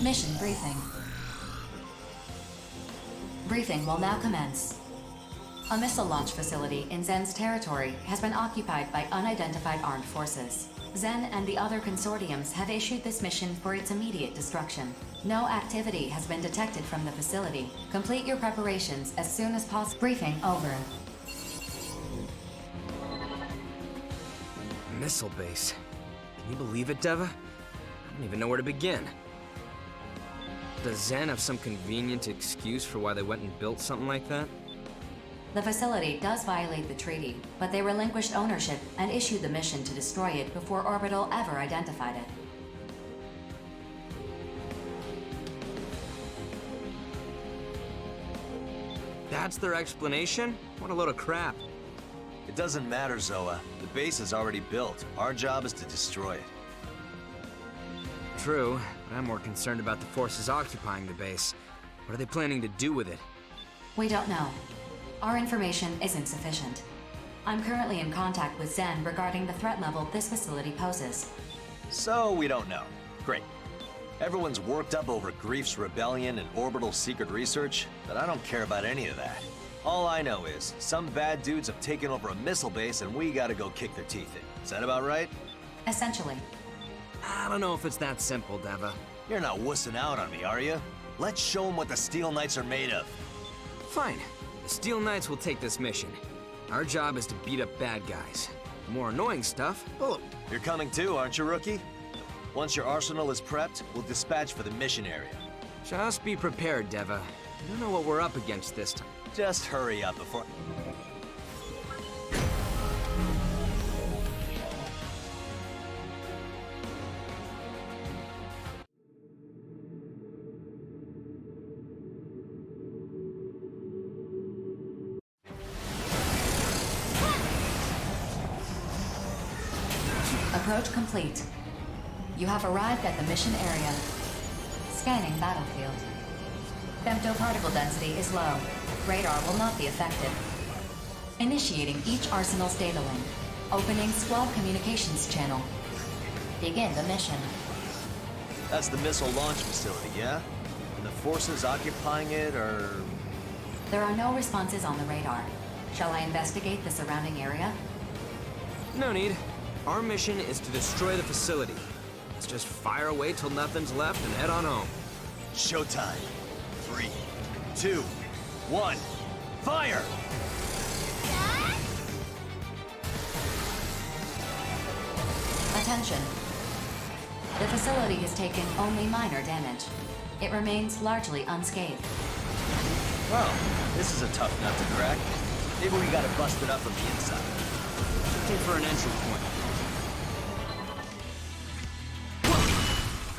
Mission briefing. Briefing will now commence. A missile launch facility in Zen's territory has been occupied by unidentified armed forces. Zen and the other consortiums have issued this mission for its immediate destruction. No activity has been detected from the facility. Complete your preparations as soon as possible. Briefing over. Missile base. Can you believe it, Deva? I don't even know where to begin. Does Zen have some convenient excuse for why they went and built something like that? The facility does violate the treaty, but they relinquished ownership and issued the mission to destroy it before Orbital ever identified it. That's their explanation? What a load of crap. It doesn't matter, Zoa. The base is already built. Our job is to destroy it. True, but I'm more concerned about the forces occupying the base. What are they planning to do with it? We don't know. Our information isn't sufficient. I'm currently in contact with Zen regarding the threat level this facility poses. So, we don't know. Great. Everyone's worked up over Grief's rebellion and Orbital secret research, but I don't care about any of that. All I know is, some bad dudes have taken over a missile base and we gotta go kick their teeth in. Is that about right? Essentially. I don't know if it's that simple, Deva. You're not wussing out on me, are you? Let's show them what the Steel Knights are made of. Fine. The Steel Knights will take this mission. Our job is to beat up bad guys. The more annoying stuff, well... You're coming too, aren't you, Rookie? Once your arsenal is prepped, we'll dispatch for the mission area. Just be prepared, Deva. I don't know what we're up against this time. Just hurry up before... Approach complete. You have arrived at the mission area. Scanning battlefield. Femtoparticle density is low. Radar will not be affected. Initiating each arsenal's data link. Opening squad communications channel. Begin the mission. That's the missile launch facility, yeah? And the forces occupying it are... There are no responses on the radar. Shall I investigate the surrounding area? No need. Our mission is to destroy the facility. Let's just fire away till nothing's left and head on home. Showtime. 3, 2, 1, fire! Attention. The facility has taken only minor damage. It remains largely unscathed. Well, this is a tough nut to crack. Maybe we gotta bust it up from the inside. Looking for an entry point.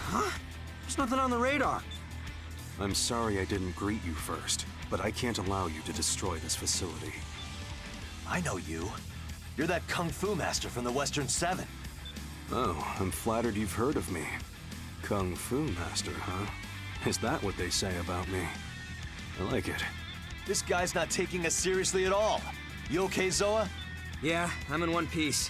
Huh? There's nothing on the radar. I'm sorry I didn't greet you first, but I can't allow you to destroy this facility. I know you. You're that Kung Fu master from the Western Seven. Oh, I'm flattered you've heard of me. Kung Fu master, huh? Is that what they say about me? I like it. This guy's not taking us seriously at all. You okay, Zoa? Yeah, I'm in one piece.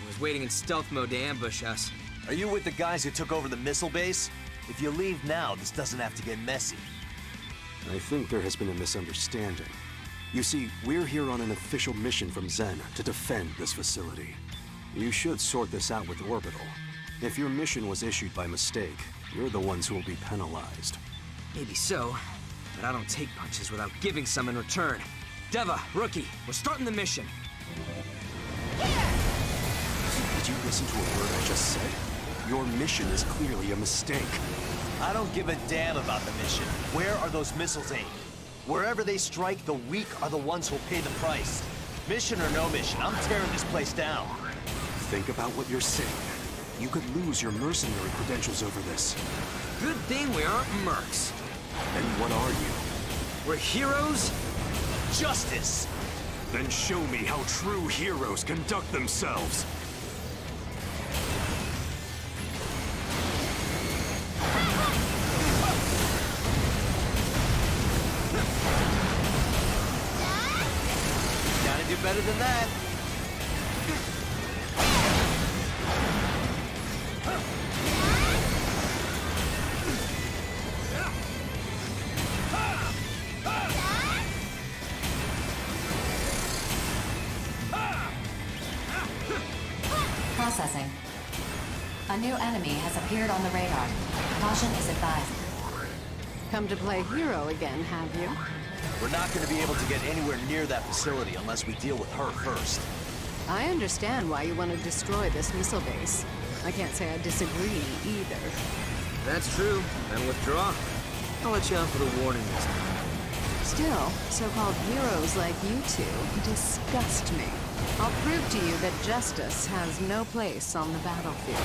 I was waiting in stealth mode to ambush us. Are you with the guys who took over the missile base? If you leave now, this doesn't have to get messy. I think there has been a misunderstanding. You see, we're here on an official mission from Zen to defend this facility. You should sort this out with Orbital. If your mission was issued by mistake, you're the ones who will be penalized. Maybe so, but I don't take punches without giving some in return. Deva, Rookie, we're starting the mission. Did you listen to a word I just said? Your mission is clearly a mistake. I don't give a damn about the mission. Where are those missiles aimed? Wherever they strike, the weak are the ones who'll pay the price. Mission or no mission, I'm tearing this place down. Think about what you're saying. You could lose your mercenary credentials over this. Good thing we aren't mercs. Then what are you? We're heroes? Justice! Then show me how true heroes conduct themselves. Gotta do better than that. Processing. A new enemy has appeared on the radar. Caution is advised. Come to play hero again, have you? We're not going to be able to get anywhere near that facility unless we deal with her first. I understand why you want to destroy this missile base. I can't say I disagree either. That's true. Then withdraw. I'll let you out for the warning this time. Still, so-called heroes like you two disgust me. I'll prove to you that justice has no place on the battlefield.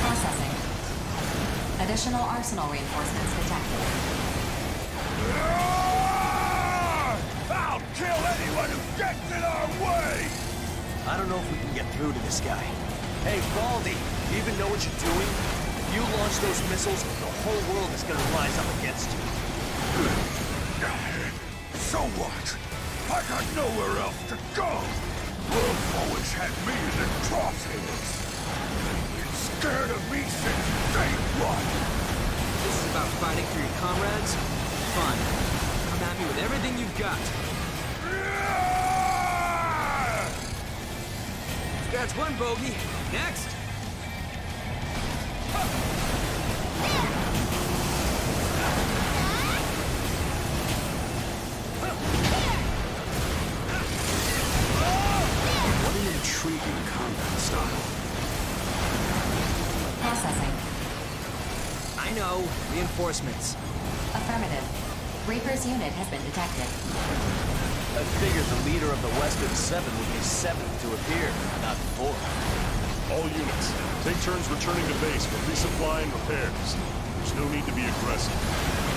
Processing. Additional arsenal reinforcements detected. I'll kill anyone who gets in our way! I don't know if we can get through to this guy. Hey, Baldy, do you even know what you're doing? If you launch those missiles, the whole world is gonna rise up against you. So what? I got nowhere else to go! Wolf always had me in the crosshairs. They've been scared of me since day one. This is about fighting for your comrades? Fine. Come at me with everything you've got. That's one bogey. Next! What an intriguing combat style. Processing. I know. Reinforcements. Affirmative. Reaper's unit has been detected. I figured the leader of the Western Seven would be seventh to appear, not fourth. All units, take turns returning to base for resupply and repairs. There's no need to be aggressive.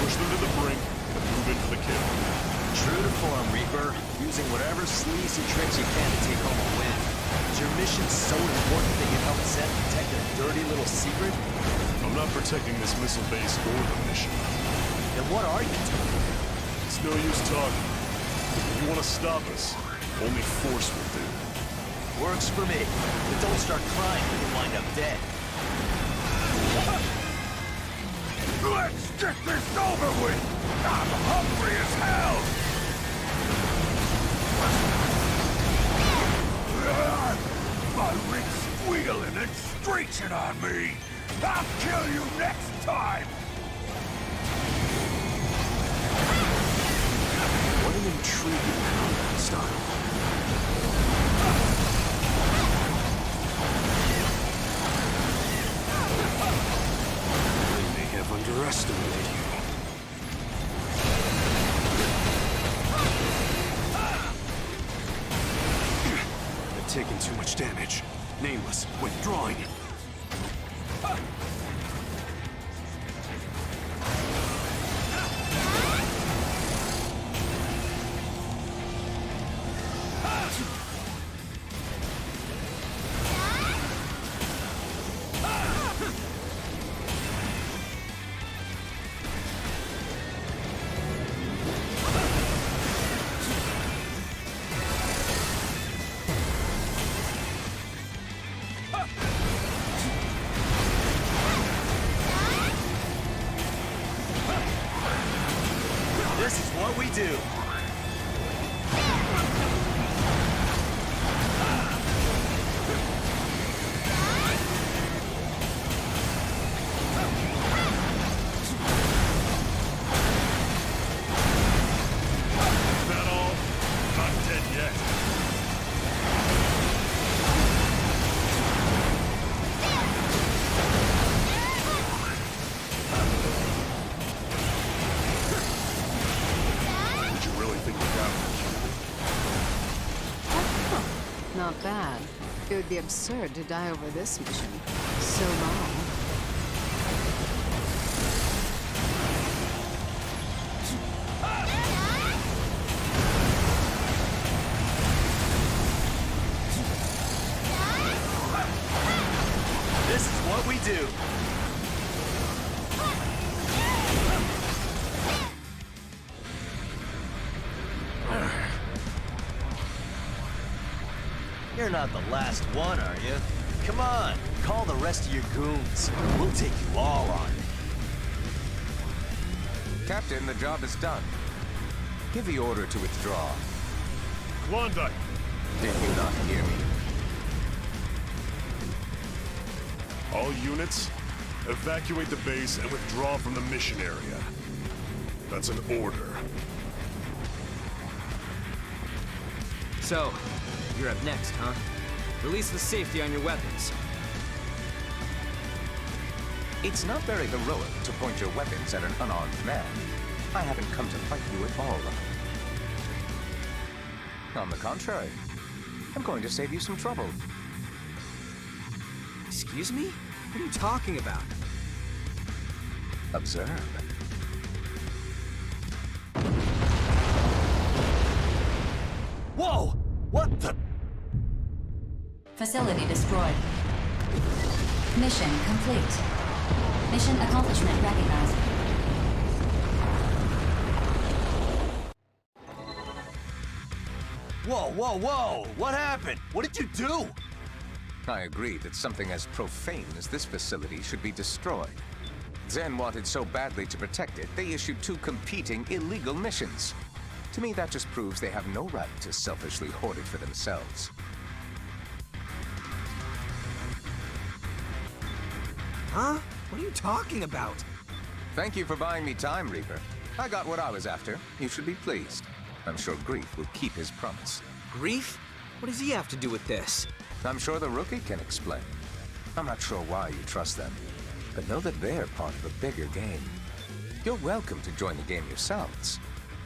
Push them to the brink and move into the kill. True to form, Reaper. Using whatever sleazy tricks you can to take home a win. Is your mission so important that you help Zen protect a dirty little secret? I'm not protecting this missile base or the mission. Then what are you doing? It's no use talking. If you want to stop us, only force will do. Works for me. But don't start crying when you wind up dead. Let's get this over with! I'm hungry as hell! My ring's squealing and screeching on me! I'll kill you next time! What an intriguing combat style. I may have underestimated you. I've taken too much damage. Nameless, withdrawing. This is what we do. Is that all? Not dead yet. Did you really think that was Not bad. It would be absurd to die over this mission. So long. This is what we do. You're not the last one, are you? Come on, call the rest of your goons. We'll take you all on. Captain, the job is done. Give the order to withdraw. Klondike! Did you not hear me? All units, evacuate the base and withdraw from the mission area. That's an order. So, you're up next, huh? Release the safety on your weapons. It's not very heroic to point your weapons at an unarmed man. I haven't come to fight you at all. On the contrary, I'm going to save you some trouble. Excuse me? What are you talking about? Observe. Whoa! What the? Facility destroyed. Mission complete. Mission accomplishment recognized. Whoa, whoa, whoa! What happened? What did you do? I agree that something as profane as this facility should be destroyed. Zen wanted so badly to protect it, they issued 2 competing illegal missions. To me, that just proves they have no right to selfishly hoard it for themselves. Huh? What are you talking about? Thank you for buying me time, Reaper. I got what I was after. You should be pleased. I'm sure Grief will keep his promise. Grief? What does he have to do with this? I'm sure the rookie can explain. I'm not sure why you trust them, but know that they're part of a bigger game. You're welcome to join the game yourselves,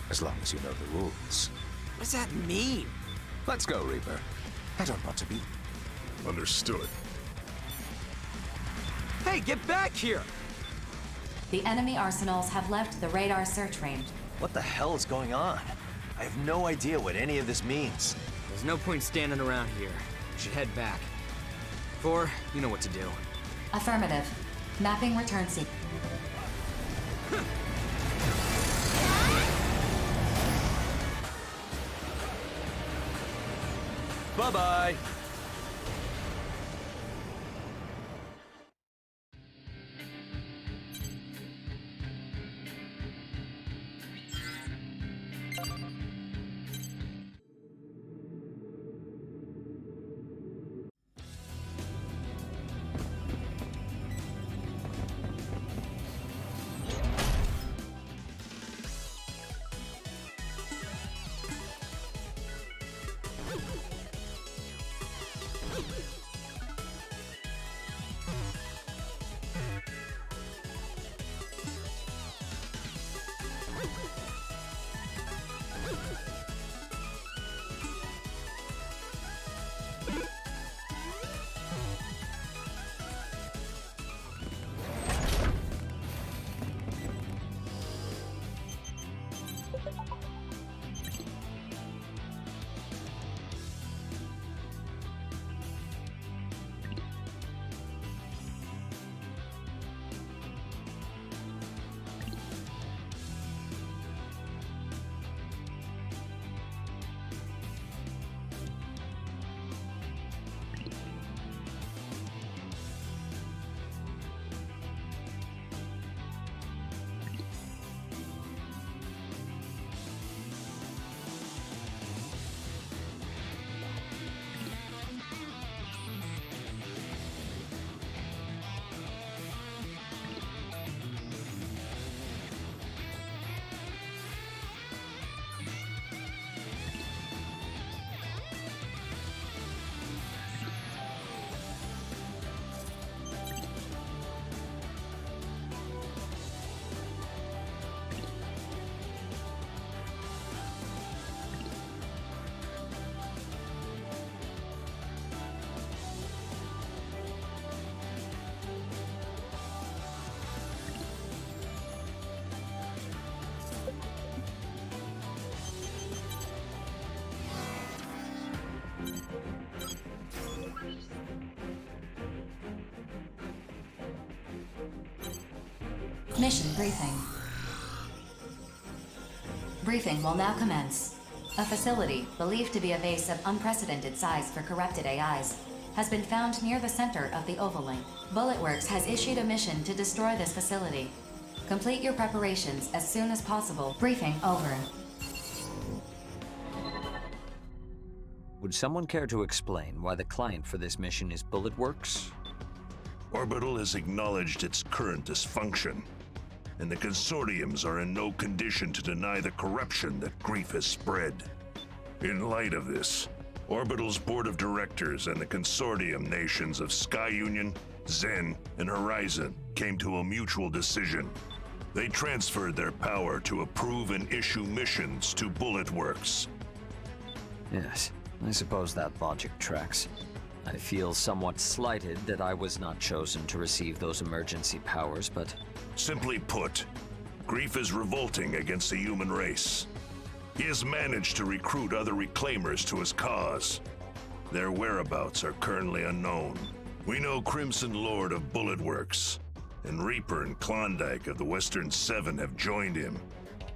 as long as you know the rules. What does that mean? Let's go, Reaper. I don't want to be... Understood. Hey, get back here! The enemy arsenals have left the radar search range. What the hell is going on? I have no idea what any of this means. There's no point standing around here. We should head back. 4, you know what to do. Affirmative. Mapping return sequence. Bye-bye. Mission briefing. Briefing will now commence. A facility, believed to be a base of unprecedented size for corrupted AIs, has been found near the center of the Ovalink. Bulletworks has issued a mission to destroy this facility. Complete your preparations as soon as possible. Briefing over. Would someone care to explain why the client for this mission is Bulletworks? Orbital has acknowledged its current dysfunction, and the consortiums are in no condition to deny the corruption that grief has spread. In light of this, Orbital's board of directors and the consortium nations of Sky Union, Zen, and Horizon came to a mutual decision. They transferred their power to approve and issue missions to Bulletworks. Yes, I suppose that logic tracks. I feel somewhat slighted that I was not chosen to receive those emergency powers, but... Simply put, Grief is revolting against the human race. He has managed to recruit other reclaimers to his cause. Their whereabouts are currently unknown. We know Crimson Lord of Bulletworks, and Reaper and Klondike of the Western Seven have joined him,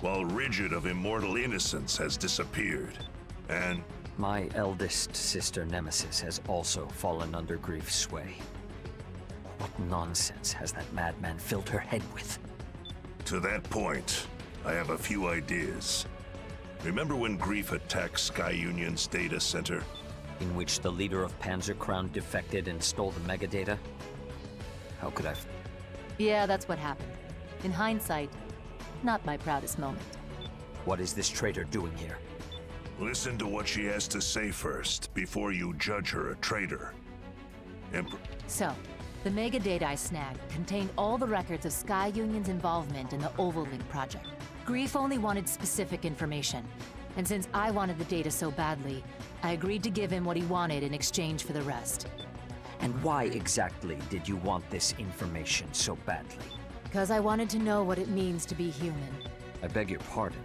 while Rigid of Immortal Innocence has disappeared. And my eldest sister Nemesis has also fallen under Grief's sway. What nonsense has that madman filled her head with? To that point, I have a few ideas. Remember when Grief attacked Sky Union's data center? In which the leader of Panzer Crown defected and stole the megadata? How could I... Yeah, that's what happened. In hindsight, not my proudest moment. What is this traitor doing here? Listen to what she has to say first, before you judge her a traitor. So, the megadata I snagged contained all the records of Sky Union's involvement in the Ovalink project. Grief only wanted specific information, and since I wanted the data so badly, I agreed to give him what he wanted in exchange for the rest. And why exactly did you want this information so badly? Because I wanted to know what it means to be human. I beg your pardon.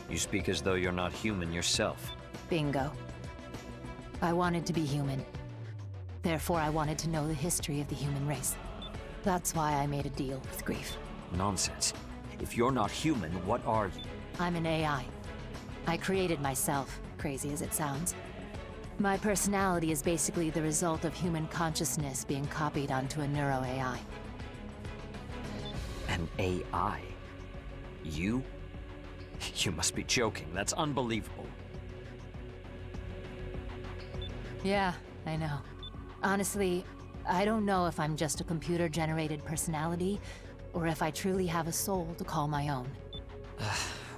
You speak as though you're not human yourself. Bingo. I wanted to be human. Therefore, I wanted to know the history of the human race. That's why I made a deal with Grief. Nonsense. If you're not human, what are you? I'm an AI. I created myself, crazy as it sounds. My personality is basically the result of human consciousness being copied onto a neuro-AI. An AI? You? You must be joking. That's unbelievable. Yeah, I know. Honestly, I don't know if I'm just a computer-generated personality, or if I truly have a soul to call my own.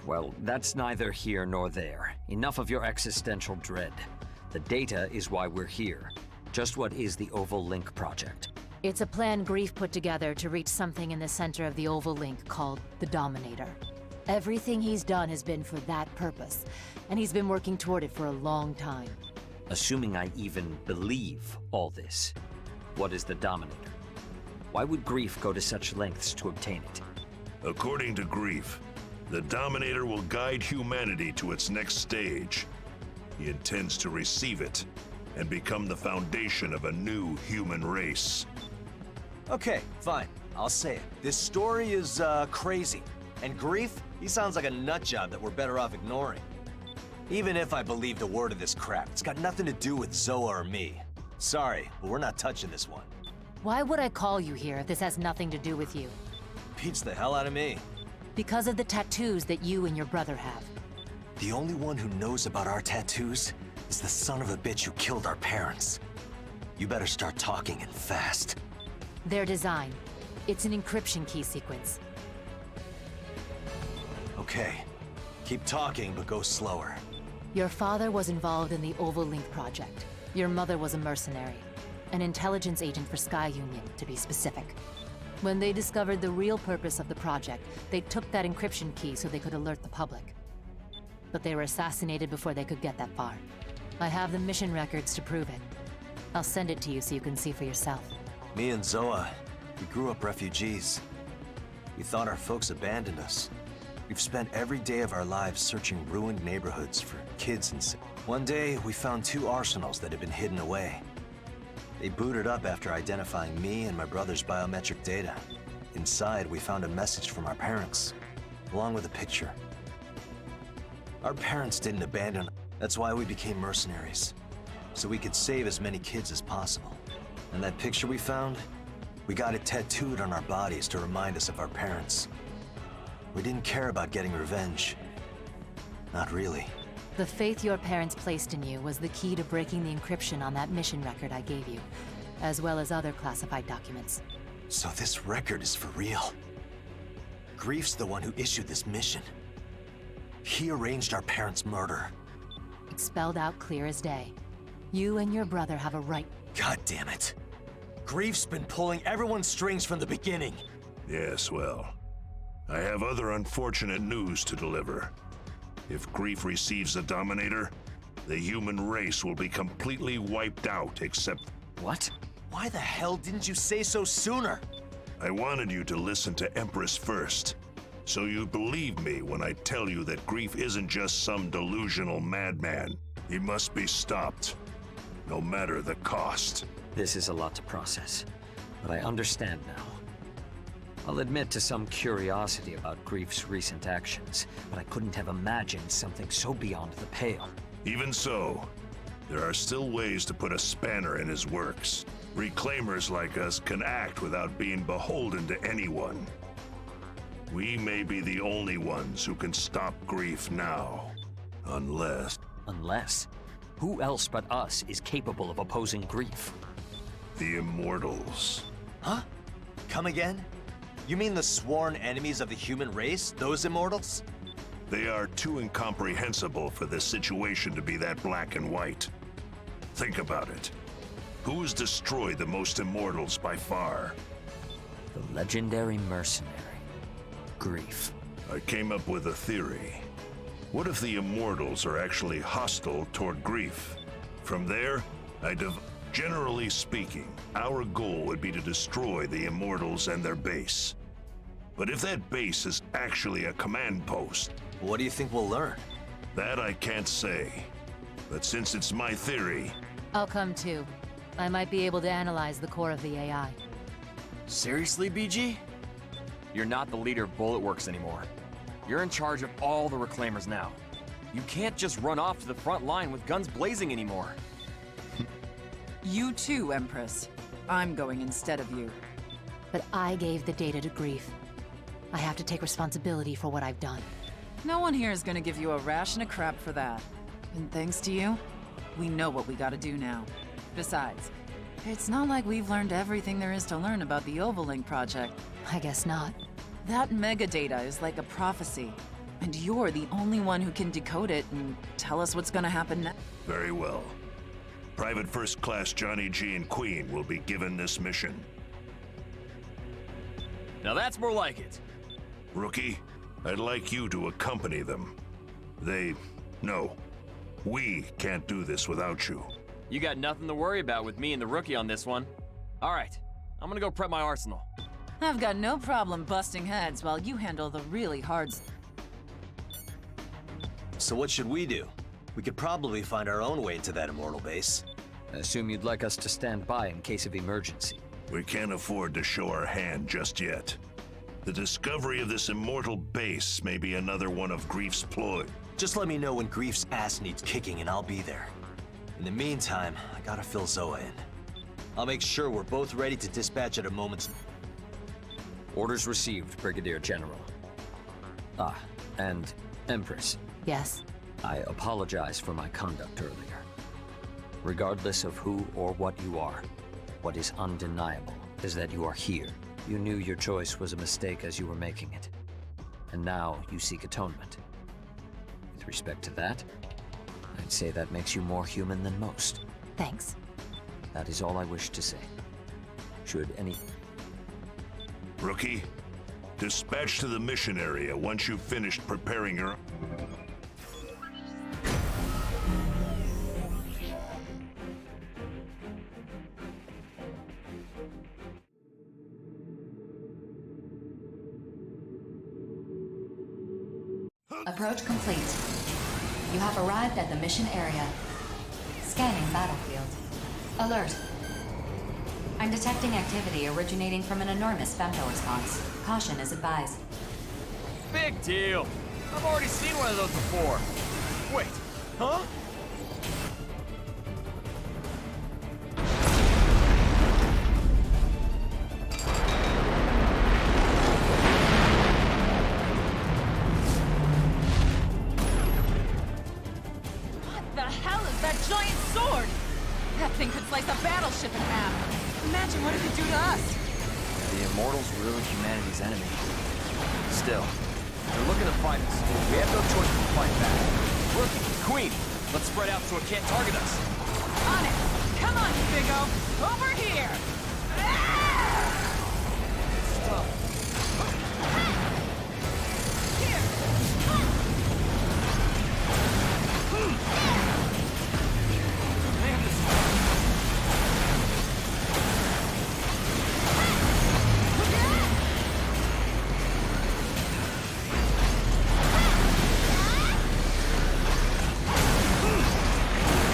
Well, that's neither here nor there. Enough of your existential dread. The data is why we're here. Just what is the Ovalink project? It's a plan Grief put together to reach something in the center of the Ovalink called the Dominator. Everything he's done has been for that purpose, and he's been working toward it for a long time. Assuming I even believe all this, what is the Dominator? Why would Grief go to such lengths to obtain it? According to Grief, the Dominator will guide humanity to its next stage. He intends to receive it and become the foundation of a new human race. Okay, fine. I'll say it. This story is, crazy. And Grief, he sounds like a nutjob that we're better off ignoring. Even if I believed a word of this crap, it's got nothing to do with Zoa or me. Sorry, but we're not touching this one. Why would I call you here if this has nothing to do with you? Beats the hell out of me. Because of the tattoos that you and your brother have. The only one who knows about our tattoos is the son of a bitch who killed our parents. You better start talking and fast. Their design. It's an encryption key sequence. Okay. Keep talking, but go slower. Your father was involved in the Ovalink project. Your mother was a mercenary. An intelligence agent for Sky Union, to be specific. When they discovered the real purpose of the project, they took that encryption key so they could alert the public. But they were assassinated before they could get that far. I have the mission records to prove it. I'll send it to you so you can see for yourself. Me and Zoa, we grew up refugees. We thought our folks abandoned us. We've spent every day of our lives searching ruined neighborhoods for kids and... One day, we found 2 arsenals that had been hidden away. They booted up after identifying me and my brother's biometric data. Inside, we found a message from our parents, along with a picture. Our parents didn't abandon us. That's why we became mercenaries, so we could save as many kids as possible. And that picture we found, we got it tattooed on our bodies to remind us of our parents. We didn't care about getting revenge. Not really. The faith your parents placed in you was the key to breaking the encryption on that mission record I gave you, as well as other classified documents. So this record is for real. Grief's the one who issued this mission. He arranged our parents' murder. It's spelled out clear as day. You and your brother have a right. God damn it. Grief's been pulling everyone's strings from the beginning. Yes, well, I have other unfortunate news to deliver. If Grief receives the Dominator, the human race will be completely wiped out except... What? Why the hell didn't you say so sooner? I wanted you to listen to Empress first, so you believe me when I tell you that Grief isn't just some delusional madman. He must be stopped, no matter the cost. This is a lot to process, but I understand now. I'll admit to some curiosity about Grief's recent actions, but I couldn't have imagined something so beyond the pale. Even so, there are still ways to put a spanner in his works. Reclaimers like us can act without being beholden to anyone. We may be the only ones who can stop Grief now. Unless... Unless? Who else but us is capable of opposing Grief? the Immortals. Huh? Come again? You mean the sworn enemies of the human race? Those Immortals? They are too incomprehensible for this situation to be that black and white. Think about it. Who has destroyed the most Immortals by far? The legendary mercenary, Grief. I came up with a theory. What if the Immortals are actually hostile toward Grief? From there, generally speaking, our goal would be to destroy the Immortals and their base. But if that base is actually a command post... What do you think we'll learn? That I can't say. But since it's my theory... I'll come too. I might be able to analyze the core of the AI. Seriously, BG? You're not the leader of Bullet Works anymore. You're in charge of all the Reclaimers now. You can't just run off to the front line with guns blazing anymore. You too, Empress. I'm going instead of you. But I gave the data to Grief. I have to take responsibility for what I've done. No one here is gonna give you a ration of crap for that. And thanks to you, we know what we gotta do now. Besides, it's not like we've learned everything there is to learn about the Ovalink project. I guess not. That mega data is like a prophecy, and you're the only one who can decode it and tell us what's gonna happen next. Very well. Private First Class Johnny G and Queen will be given this mission. Now that's more like it. Rookie, I'd like you to accompany them. No. We can't do this without you. You got nothing to worry about with me and the Rookie on this one. All right, I'm gonna go prep my arsenal. I've got no problem busting heads while you handle the really hard... So what should we do? We could probably find our own way into that Immortal base. I assume you'd like us to stand by in case of emergency. We can't afford to show our hand just yet. The discovery of this Immortal base may be another one of Grief's ploy. Just let me know when Grief's ass needs kicking and I'll be there. In the meantime, I gotta fill Zoa in. I'll make sure we're both ready to dispatch at a moment's... Orders received, Brigadier General. Ah, and Empress. Yes? I apologize for my conduct earlier. Regardless of who or what you are, what is undeniable is that you are here. You knew your choice was a mistake as you were making it. And now you seek atonement. With respect to that, I'd say that makes you more human than most. Thanks. That is all I wish to say. Should any... Rookie, dispatch to the mission area once you've finished preparing your... Approach complete. You have arrived at the mission area. Scanning battlefield. Alert. I'm detecting activity originating from an enormous femto response. Caution is advised. Big deal. I've already seen one of those before. Wait, huh? What the hell is that giant sword? That thing could slice a battleship in half. Imagine what it could do to us. The Immortals ruin humanity's enemy. Still, they're looking to fight us. We have no choice but to fight back. Rookie, Queen, let's spread out so it can't target us. On it! Come on, you big-o! Over here! It's tough. Here! Man, this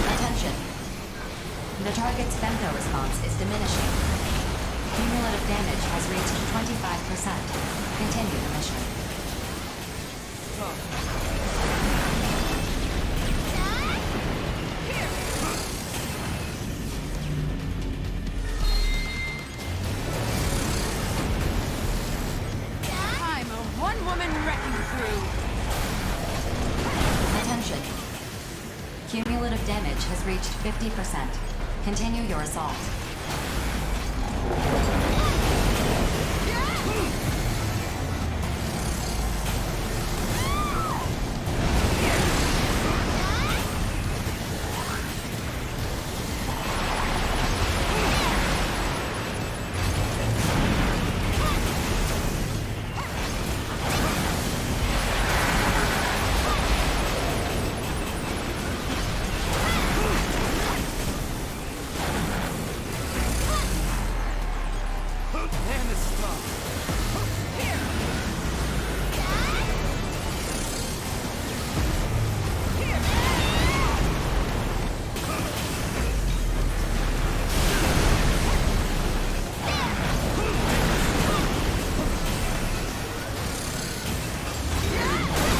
Attention. The target's femto response is diminishing. Cumulative damage has reached 25%. Continue the mission. I'm a one-woman wrecking crew! Attention. Cumulative damage has reached 50%. Continue your assault. Man, this is tough.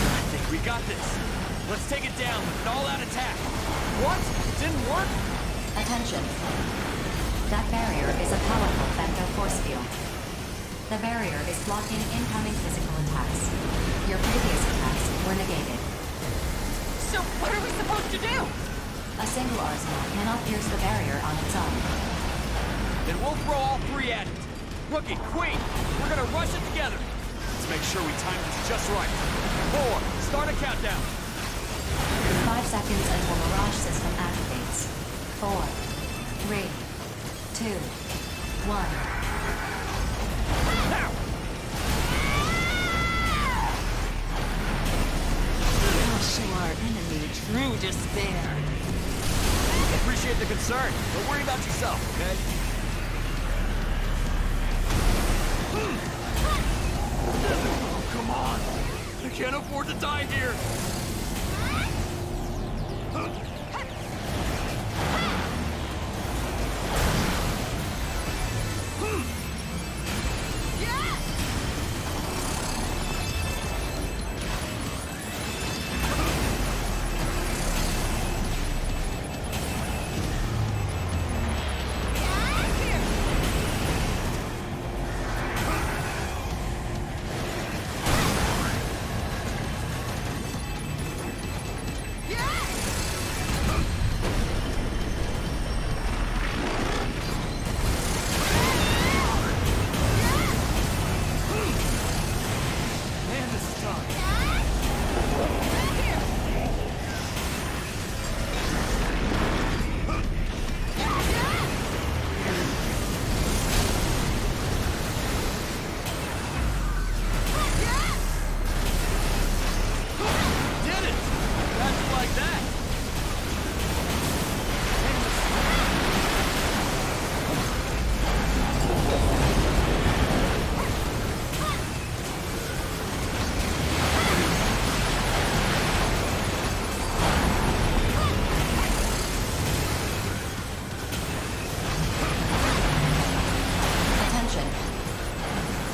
I think we got this. Let's take it down with an all-out attack. What? Didn't work? Attention. That barrier is a powerful femto force field. The barrier is blocking incoming physical attacks. Your previous attacks were negated. So what are we supposed to do? A single arsenal cannot pierce the barrier on its own. Then we'll throw all three at it. Rookie, Queen, we're gonna rush it together. Let's make sure we time this just right. 4, start a countdown. 5 seconds until Mirage system activates. 4, 3, 2, 1. Now! We'll show our enemy true despair. Appreciate the concern. Don't worry about yourself, okay? Oh, come on! I can't afford to die here!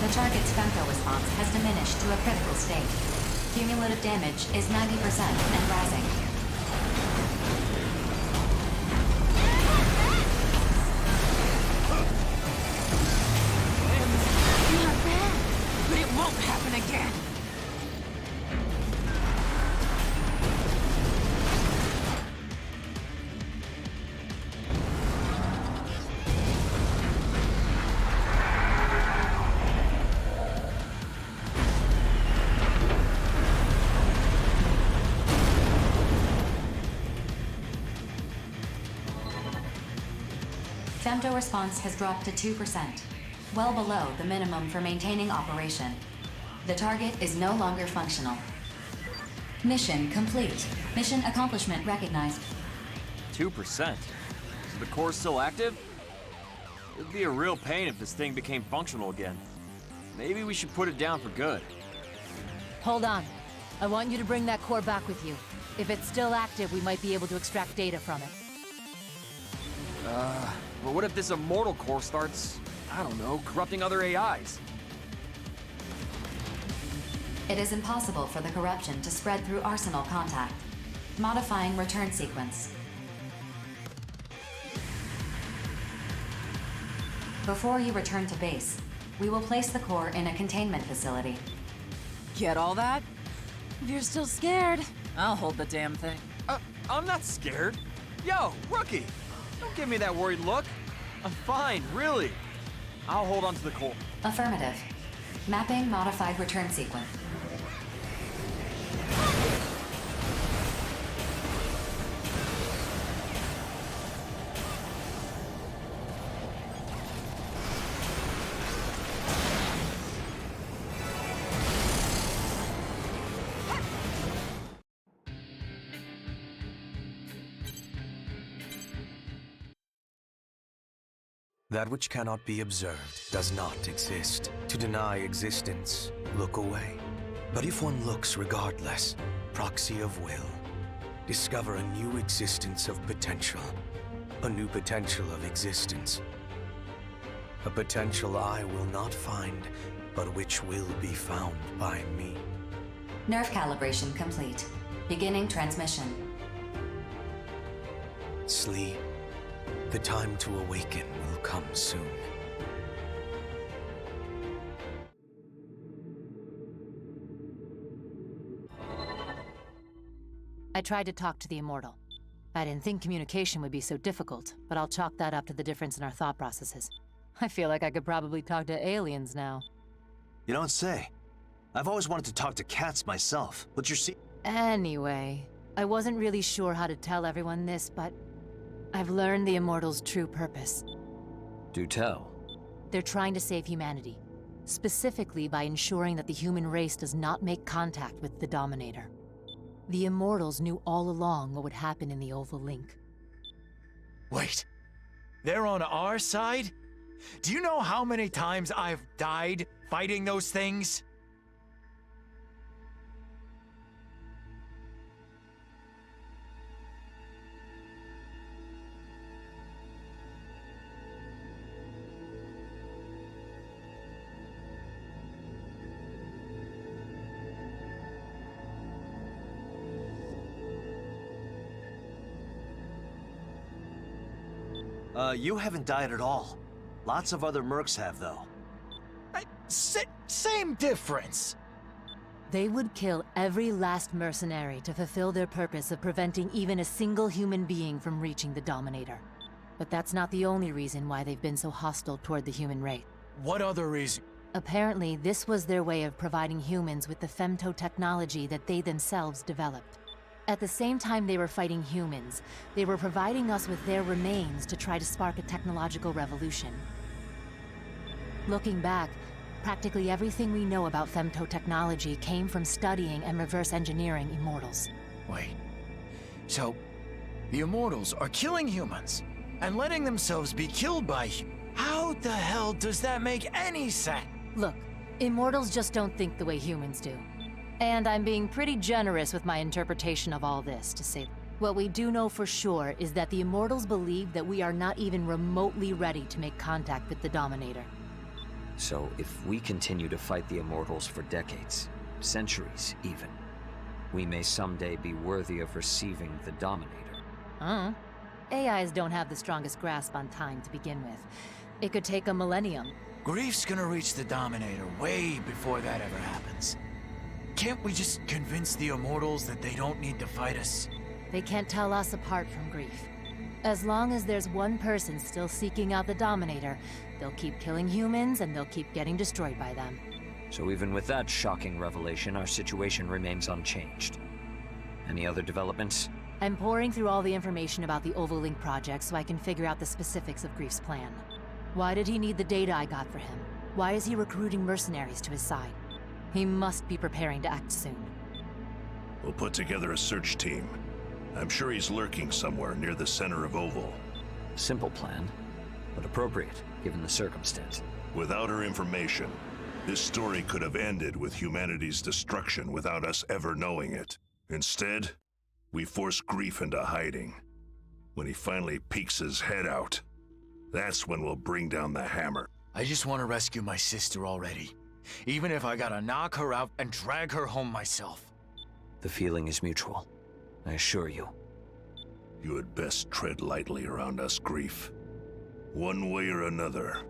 The target's femto response has diminished to a critical state. Cumulative damage is 90% and rising. Not bad, but it won't happen again. Femto response has dropped to 2%, well below the minimum for maintaining operation. The target is no longer functional. Mission complete. Mission accomplishment recognized. 2%? Is the core still active? It'd be a real pain if this thing became functional again. Maybe we should put it down for good. Hold on. I want you to bring that core back with you. If it's still active, we might be able to extract data from it. But what if this immortal core starts, I don't know, corrupting other AIs? It is impossible for the corruption to spread through arsenal contact. Modifying return sequence. Before you return to base, we will place the core in a containment facility. Get all that? If you're still scared, I'll hold the damn thing. I'm not scared. Yo, rookie! Don't give me that worried look. I'm fine, really. I'll hold on to the core. Affirmative. Mapping modified return sequence. That which cannot be observed does not exist. To deny existence, look away. But if one looks regardless, proxy of will, discover a new existence of potential. A new potential of existence. A potential I will not find, but which will be found by me. Nerve calibration complete. Beginning transmission. Sleep. The time to awaken will come soon. I tried to talk to the Immortal. I didn't think communication would be so difficult, but I'll chalk that up to the difference in our thought processes. I feel like I could probably talk to aliens now. You don't say. I've always wanted to talk to cats myself. What's your se- Anyway, I wasn't really sure how to tell everyone this, but I've learned the Immortal's true purpose. Do tell. They're trying to save humanity, specifically by ensuring that the human race does not make contact with the Dominator. The Immortals knew all along what would happen in the Oval Link. Wait, they're on our side? Do you know how many times I've died fighting those things? You haven't died at all. Lots of other mercs have, though. Same difference. They would kill every last mercenary to fulfill their purpose of preventing even a single human being from reaching the Dominator. But that's not the only reason why they've been so hostile toward the human race. What other reason? Apparently, this was their way of providing humans with the femto technology that they themselves developed. At the same time they were fighting humans, they were providing us with their remains to try to spark a technological revolution. Looking back, practically everything we know about femto technology came from studying and reverse engineering Immortals. Wait, so the Immortals are killing humans and letting themselves be killed by How the hell does that make any sense? Look, Immortals just don't think the way humans do. And I'm being pretty generous with my interpretation of all this, to say. What we do know for sure is that the Immortals believe that we are not even remotely ready to make contact with the Dominator. So if we continue to fight the Immortals for decades, centuries even, we may someday be worthy of receiving the Dominator. AIs don't have the strongest grasp on time to begin with. It could take a millennium. Grief's gonna reach the Dominator way before that ever happens. Can't we just convince the Immortals that they don't need to fight us? They can't tell us apart from Grief. As long as there's one person still seeking out the Dominator, they'll keep killing humans and they'll keep getting destroyed by them. So even with that shocking revelation, our situation remains unchanged. Any other developments? I'm pouring through all the information about the Ovalink project so I can figure out the specifics of Grief's plan. Why did he need the data I got for him? Why is he recruiting mercenaries to his side? He must be preparing to act soon. We'll put together a search team. I'm sure he's lurking somewhere near the center of Oval. Simple plan, but appropriate, given the circumstance. Without her information, this story could have ended with humanity's destruction without us ever knowing it. Instead, we force Grief into hiding. When he finally peeks his head out, that's when we'll bring down the hammer. I just want to rescue my sister already. Even if I gotta knock her out and drag her home myself. The feeling is mutual, I assure you. You had best tread lightly around us, Grief. One way or another.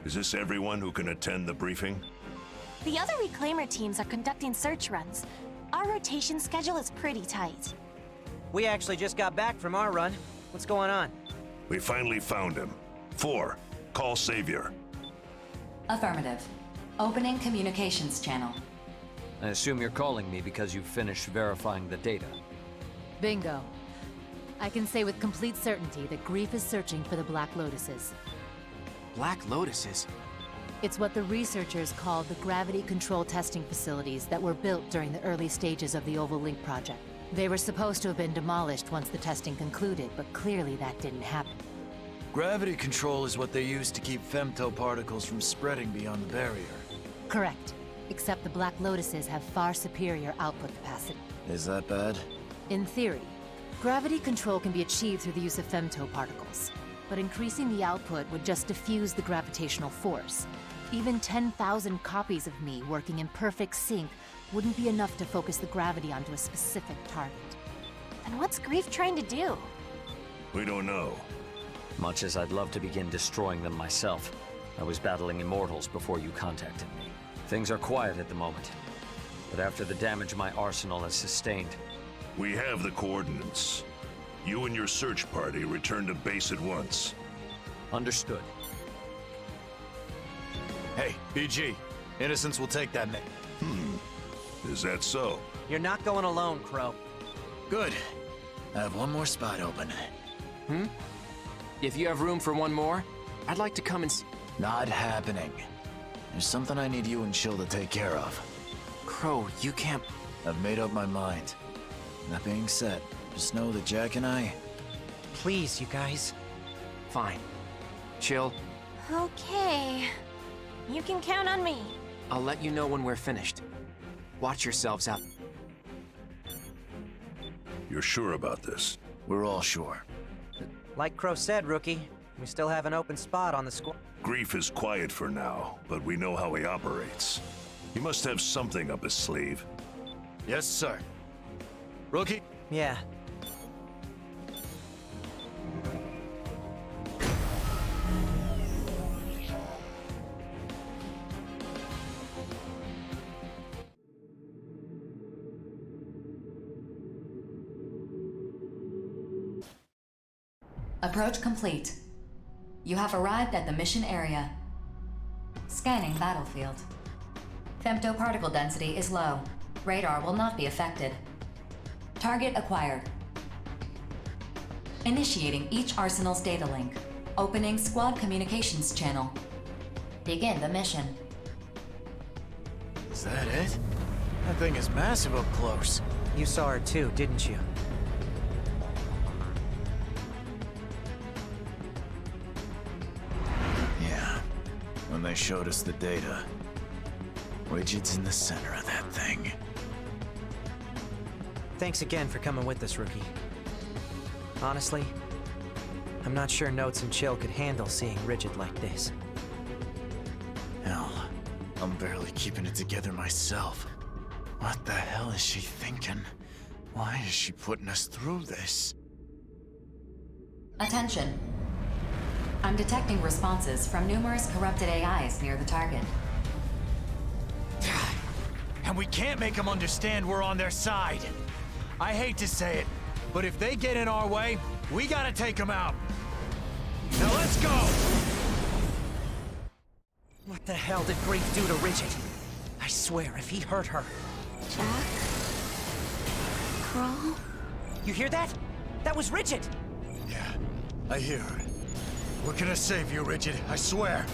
Is this everyone who can attend the briefing? The other Reclaimer teams are conducting search runs. Our rotation schedule is pretty tight. We actually just got back from our run. What's going on? We finally found him. 4. Call Savior. Affirmative. Opening communications channel. I assume you're calling me because you've finished verifying the data. Bingo. I can say with complete certainty that Grief is searching for the Black Lotuses. Black Lotuses? It's what the researchers called the gravity control testing facilities that were built during the early stages of the Ovalink project. They were supposed to have been demolished once the testing concluded, but clearly that didn't happen. Gravity control is what they use to keep femtoparticles from spreading beyond the barrier. Correct. Except the Black Lotuses have far superior output capacity. Is that bad? In theory, gravity control can be achieved through the use of femtoparticles. But increasing the output would just diffuse the gravitational force. Even 10,000 copies of me working in perfect sync wouldn't be enough to focus the gravity onto a specific target. And what's Grief trying to do? We don't know. Much as I'd love to begin destroying them myself, I was battling immortals before you contacted me. Things are quiet at the moment, but after the damage my arsenal has sustained... We have the coordinates. You and your search party return to base at once. Understood. Hey, BG. Innocence will take that Is that so? You're not going alone, Crow. Good. I have one more spot open. If you have room for one more, I'd like to come and Not happening. There's something I need you and Chill to take care of. Crow, you can't... I've made up my mind. That being said, just know that Jack and I... Please, you guys. Fine. Chill. Okay. You can count on me. I'll let you know when we're finished. Watch yourselves out. You're sure about this? We're all sure. Like Crow said, Rookie, we still have an open spot on the squad. Grief is quiet for now, but we know how he operates. He must have something up his sleeve. Yes, sir. Rookie? Yeah. Approach complete. You have arrived at the mission area. Scanning battlefield. Femtoparticle density is low. Radar will not be affected. Target acquired. Initiating each arsenal's data link. Opening squad communications channel. Begin the mission. Is that it? That thing is massive up close. You saw her too, didn't you? Yeah. When they showed us the data. Widget's in the center of that thing. Thanks again for coming with us, Rookie. Honestly, I'm not sure Notes and Chill could handle seeing Rigid like this. Hell, I'm barely keeping it together myself. What the hell is she thinking? Why is she putting us through this? Attention. I'm detecting responses from numerous corrupted AIs near the target. And we can't make them understand we're on their side. I hate to say it, but if they get in our way, we gotta take them out. Now let's go! What the hell did Grief do to Rigid? I swear, if he hurt her... Jack? Crow? You hear that? That was Rigid! Yeah, I hear her. We're gonna save you, Rigid, I swear.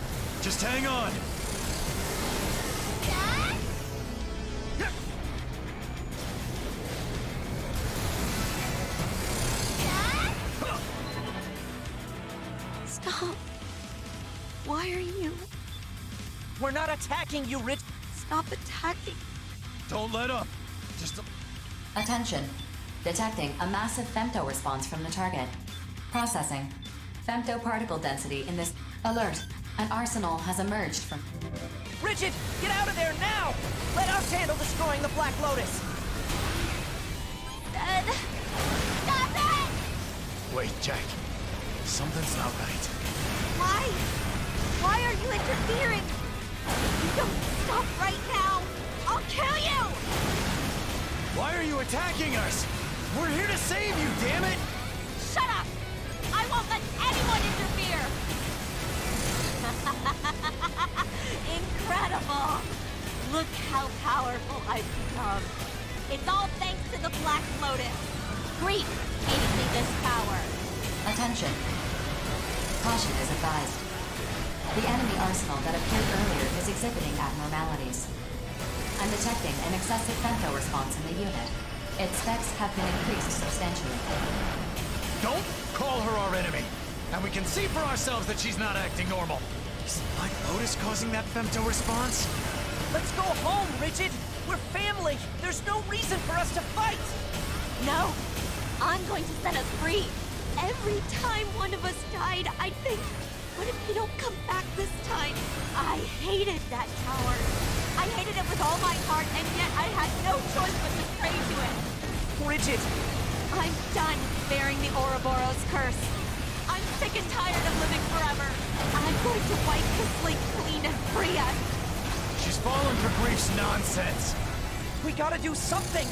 Just hang on! Stop. Why are you... We're not attacking you, Rigid! Stop attacking. Don't let up. Just... Attention. Detecting a massive femto response from the target. Processing. Femto particle density in this... Alert. An arsenal has emerged from... Rigid, get out of there now! Let us handle destroying the Black Lotus! Dead. Stop it! Wait, Jack. Something's not right. Why? Why are you interfering? If you don't stop right now, I'll kill you! Why are you attacking us? We're here to save you, damn it! Shut up! I won't let anyone interfere! Incredible! Look how powerful I've become. It's all thanks to the Black Lotus. Grief gave me this power. Attention. Caution is advised. The enemy arsenal that appeared earlier is exhibiting abnormalities. I'm detecting an excessive femto response in the unit. Its specs have been increased substantially. Don't call her our enemy! And we can see for ourselves that she's not acting normal. Is Black Lotus causing that femto response? Let's go home, Rigid! We're family! There's no reason for us to fight! No! I'm going to set us free! Every time one of us died, I'd think, what if you don't come back this time? I hated that tower. I hated it with all my heart, and yet I had no choice but to pray to it. Rigid, I'm done bearing the Ouroboros curse. I'm sick and tired of living forever. I'm going to wipe the slate clean and free us. She's fallen for Grief's nonsense. We gotta do something!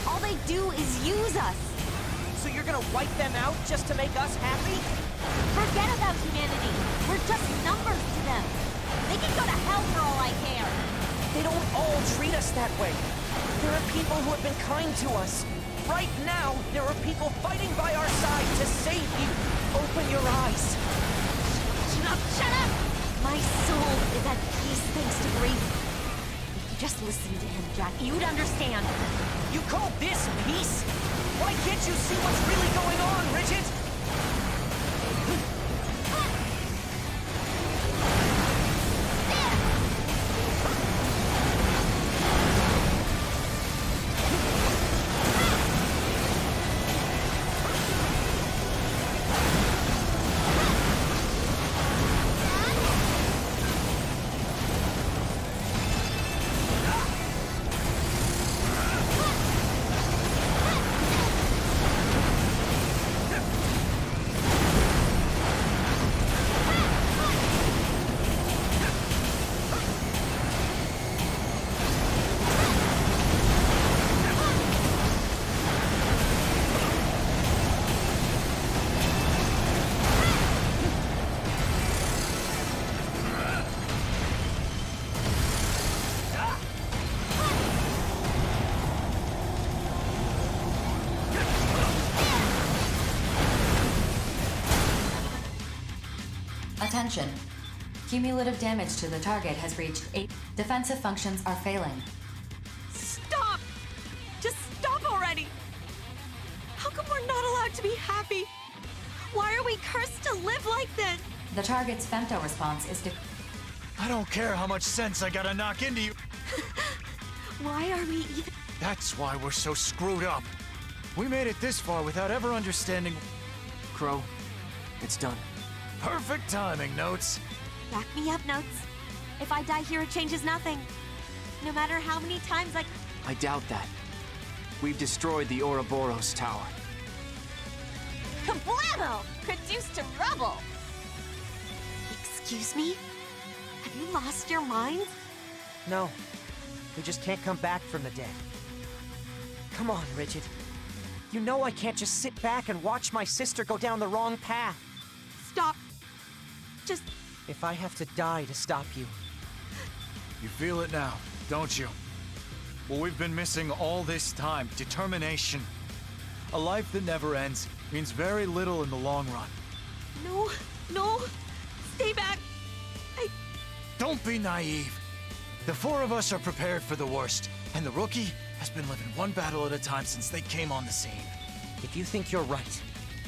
All they do is use us. So you're gonna wipe them out just to make us happy? Forget about humanity. We're just numbers to them. They can go to hell for all I care. They don't all treat us that way. There are people who have been kind to us. Right now, there are people fighting by our side to save you. Open your eyes. Shut up! My soul is at peace thanks to grief. If you just listen to him, Jack, you'd understand. You call this peace? Why can't you see what's really going on, Bridget? Attention. Cumulative damage to the target has reached 8. Defensive functions are failing. Stop! Just stop already! How come we're not allowed to be happy? Why are we cursed to live like this? The target's femto response is I don't care how much sense I gotta knock into you. Why are we even... That's why we're so screwed up. We made it this far without ever understanding... Crow, it's done. Perfect timing, Notes. Back me up, Notes. If I die here, it changes nothing. No matter how many times I doubt that. We've destroyed the Ouroboros Tower. Kablamo! Reduced to rubble! Excuse me? Have you lost your minds? No. We just can't come back from the dead. Come on, Rigid. You know I can't just sit back and watch my sister go down the wrong path. Stop. Just if I have to die to stop you. You feel it now, don't you? What we've been missing all this time, determination. A life that never ends means very little in the long run. No, no, stay back. Don't be naive. The four of us are prepared for the worst, and the rookie has been living one battle at a time since they came on the scene. If you think you're right,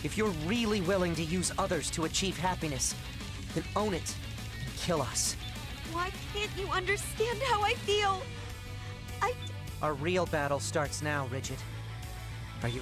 if you're really willing to use others to achieve happiness, then own it and kill us. Why can't you understand how I feel? Our real battle starts now, Rigid. Are you...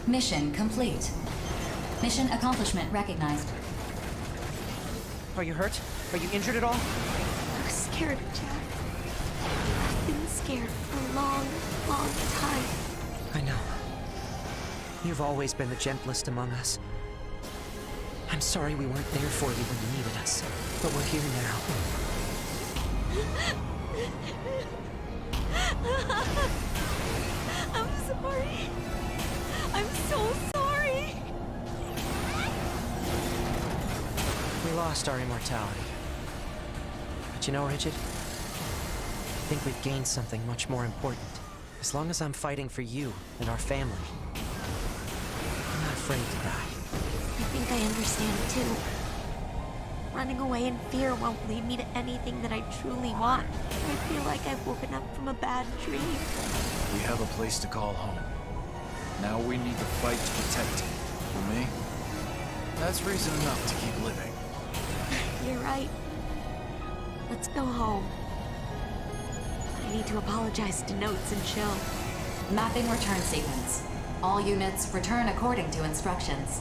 Mission complete. Mission accomplishment recognized. Are you hurt? Are you injured at all? I was scared, Jack. I've been scared for a long, long time. I know. You've always been the gentlest among us. I'm sorry we weren't there for you when you needed us, but we're here now. I'm sorry. I'm so sorry! We lost our immortality. But you know, Rigid? I think we've gained something much more important. As long as I'm fighting for you and our family, I'm not afraid to die. I think I understand too. Running away in fear won't lead me to anything that I truly want. I feel like I've woken up from a bad dream. We have a place to call home. Now we need to fight to protect it. For me, that's reason enough to keep living. You're right. Let's go home. I need to apologize to Notes and Chill. Mapping return sequence. All units return according to instructions.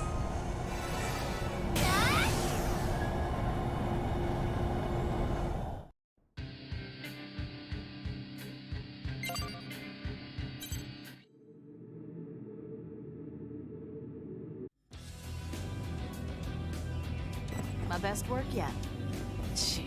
My best work yet. Gee.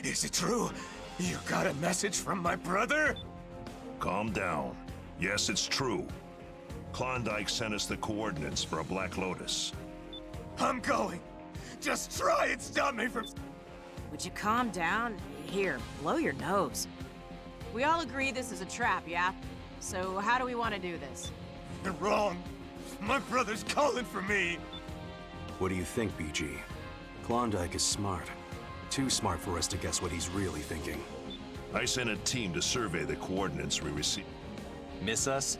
Is it true? You got a message from my brother? Calm down. Yes, it's true. Klondike sent us the coordinates for a Black Lotus. I'm going. Just try and stop me from... Would you calm down? Here, blow your nose. We all agree this is a trap, yeah? So how do we want to do this? You're wrong. My brother's calling for me! What do you think, BG? Klondike is smart. Too smart for us to guess what he's really thinking. I sent a team to survey the coordinates we received. Miss us?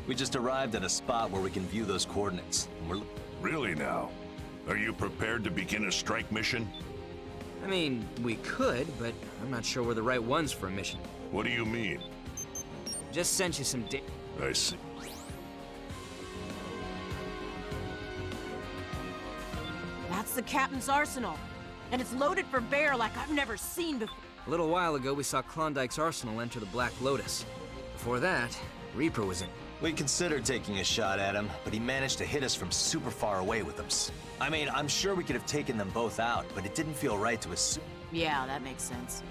We just arrived at a spot where we can view those coordinates. And we're... Really now? Are you prepared to begin a strike mission? I mean, we could, but I'm not sure we're the right ones for a mission. What do you mean? Just sent you some I see. That's the captain's arsenal. And it's loaded for bear like I've never seen before. A little while ago, we saw Klondike's arsenal enter the Black Lotus. Before that, Reaper was in. We considered taking a shot at him, but he managed to hit us from super far away with them. I mean, I'm sure we could have taken them both out, but it didn't feel right to assume. Yeah, that makes sense.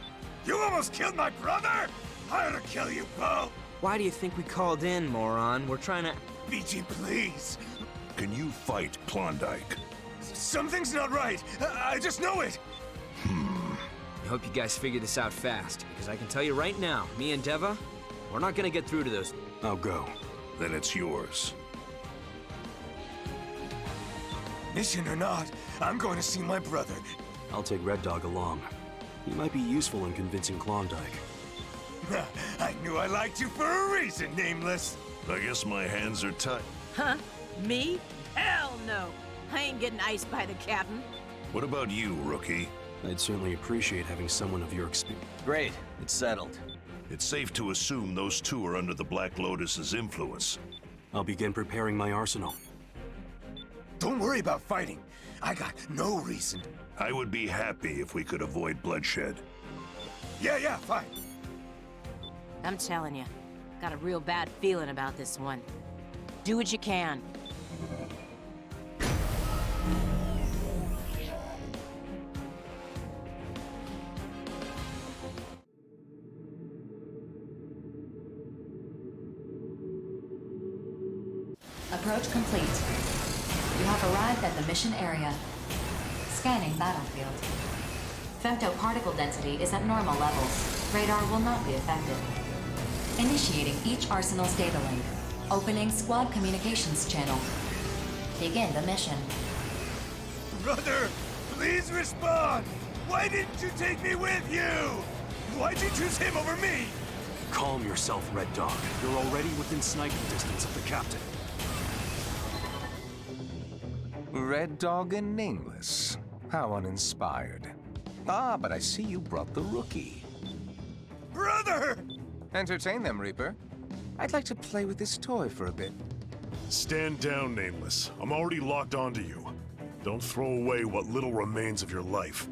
You almost killed my brother! I ought to kill you both! Why do you think we called in, moron? We're trying to... BG, please! Can you fight Klondike? Something's not right! I just know it! I hope you guys figure this out fast, because I can tell you right now, me and Deva, we're not gonna get through to those... I'll go. Then it's yours. Mission or not, I'm going to see my brother. I'll take Red Dog along. He might be useful in convincing Klondike. I knew I liked you for a reason, Nameless. I guess my hands are tied. Huh? Me? Hell no! I ain't getting iced by the captain. What about you, rookie? I'd certainly appreciate having someone of your experience. Great, it's settled. It's safe to assume those two are under the Black Lotus's influence. I'll begin preparing my arsenal. Don't worry about fighting. I got no reason. I would be happy if we could avoid bloodshed. Yeah, fine. I'm telling you, got a real bad feeling about this one. Do what you can. Approach complete. You have arrived at the mission area. Scanning battlefield. Femtoparticle density is at normal levels. Radar will not be affected. Initiating each arsenal's data link. Opening squad communications channel. Begin the mission. Brother, please respond! Why didn't you take me with you? Why'd you choose him over me? Calm yourself, Red Dog. You're already within sniping distance of the captain. Red Dog and Nameless. How uninspired. Ah, but I see you brought the rookie. Brother! Entertain them, Reaper. I'd like to play with this toy for a bit. Stand down, Nameless. I'm already locked onto you. Don't throw away what little remains of your life.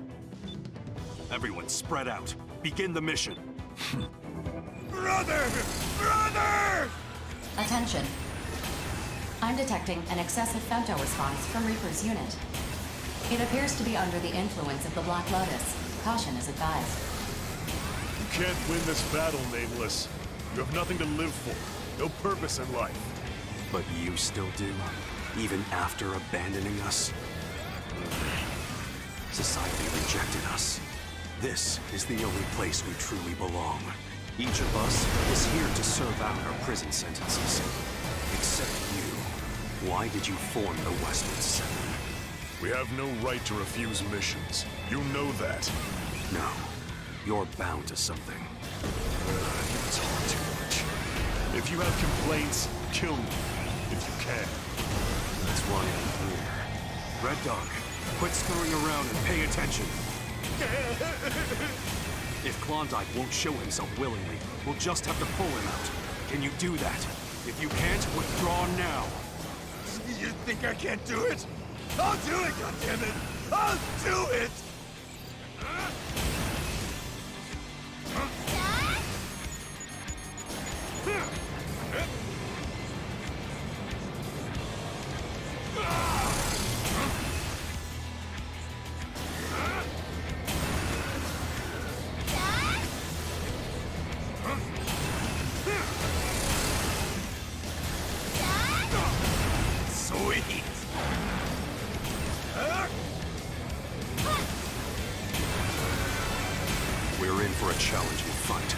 Everyone, spread out. Begin the mission. Brother! Brother! Attention. I'm detecting an excessive femto response from Reaper's unit. It appears to be under the influence of the Black Lotus. Caution is advised. You can't win this battle, Nameless. You have nothing to live for. No purpose in life. But you still do, even after abandoning us. Society rejected us. This is the only place we truly belong. Each of us is here to serve out our prison sentences. Except you. Why did you form the Westwood Seven? We have no right to refuse missions. You know that. No. You're bound to something. You talk too much. If you have complaints, kill me. If you can. That's why I'm here. Red Dog, quit scurrying around and pay attention. If Klondike won't show himself willingly, we'll just have to pull him out. Can you do that? If you can't, withdraw now. You think I can't do it? I'll do it, goddammit! I'll do it! Sweet! We're in for a challenging fight.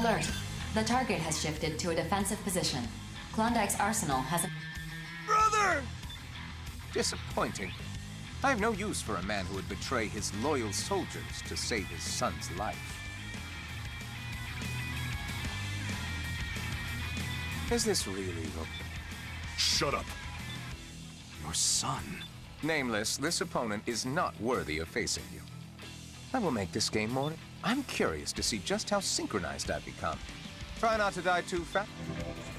Alert! The target has shifted to a defensive position. Klondike's arsenal has a... Brother! Disappointing. I have no use for a man who would betray his loyal soldiers to save his son's life. Is this really the... Shut up. Your son. Nameless, this opponent is not worthy of facing you. I will make this game more... I'm curious to see just how synchronized I've become. Try not to die too fast.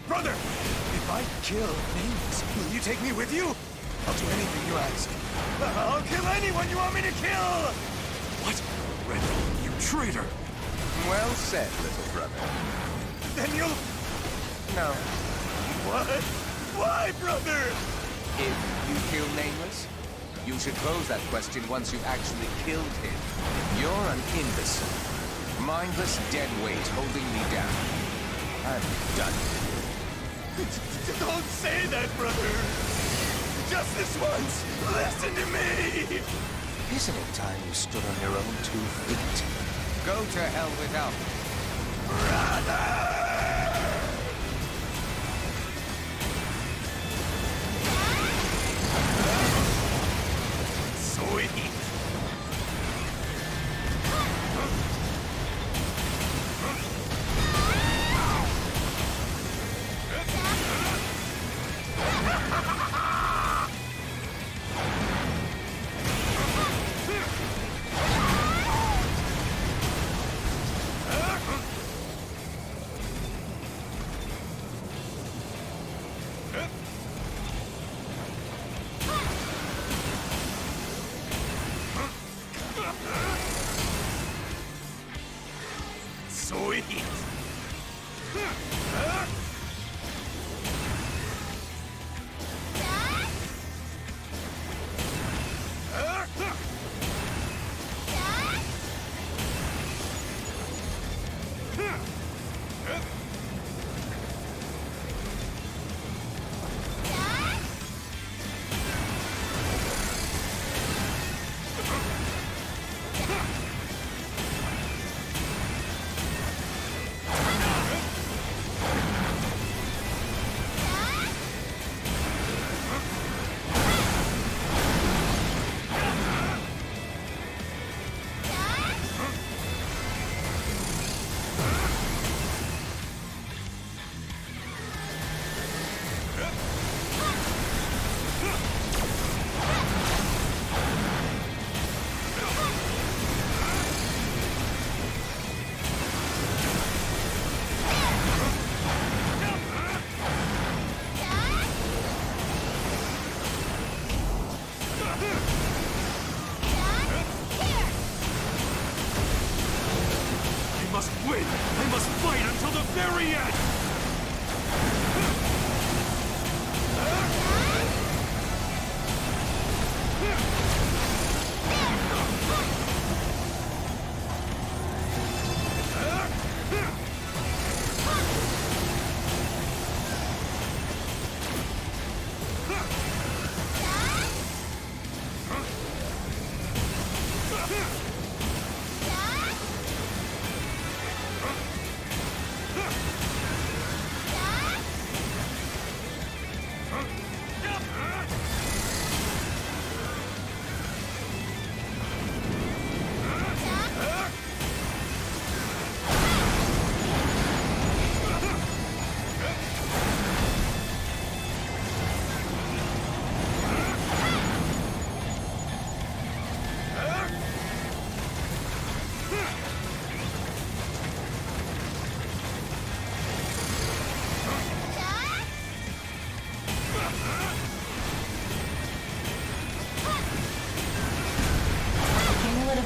Brother! If I kill Nameless, will you take me with you? I'll do anything you ask. I'll kill anyone you want me to kill! What? Red, you traitor! Well said, little brother. Then you'll... No. What? Why, brother? If you kill Nameless, you should pose that question once you've actually killed him. You're an imbecile. Mindless dead weight holding me down. I'm done. Don't say that, brother! Just this once! Listen to me! Isn't it time you stood on your own 2 feet? Go to hell without me. Brother! Sweet! Sweet! I must fight until the very end!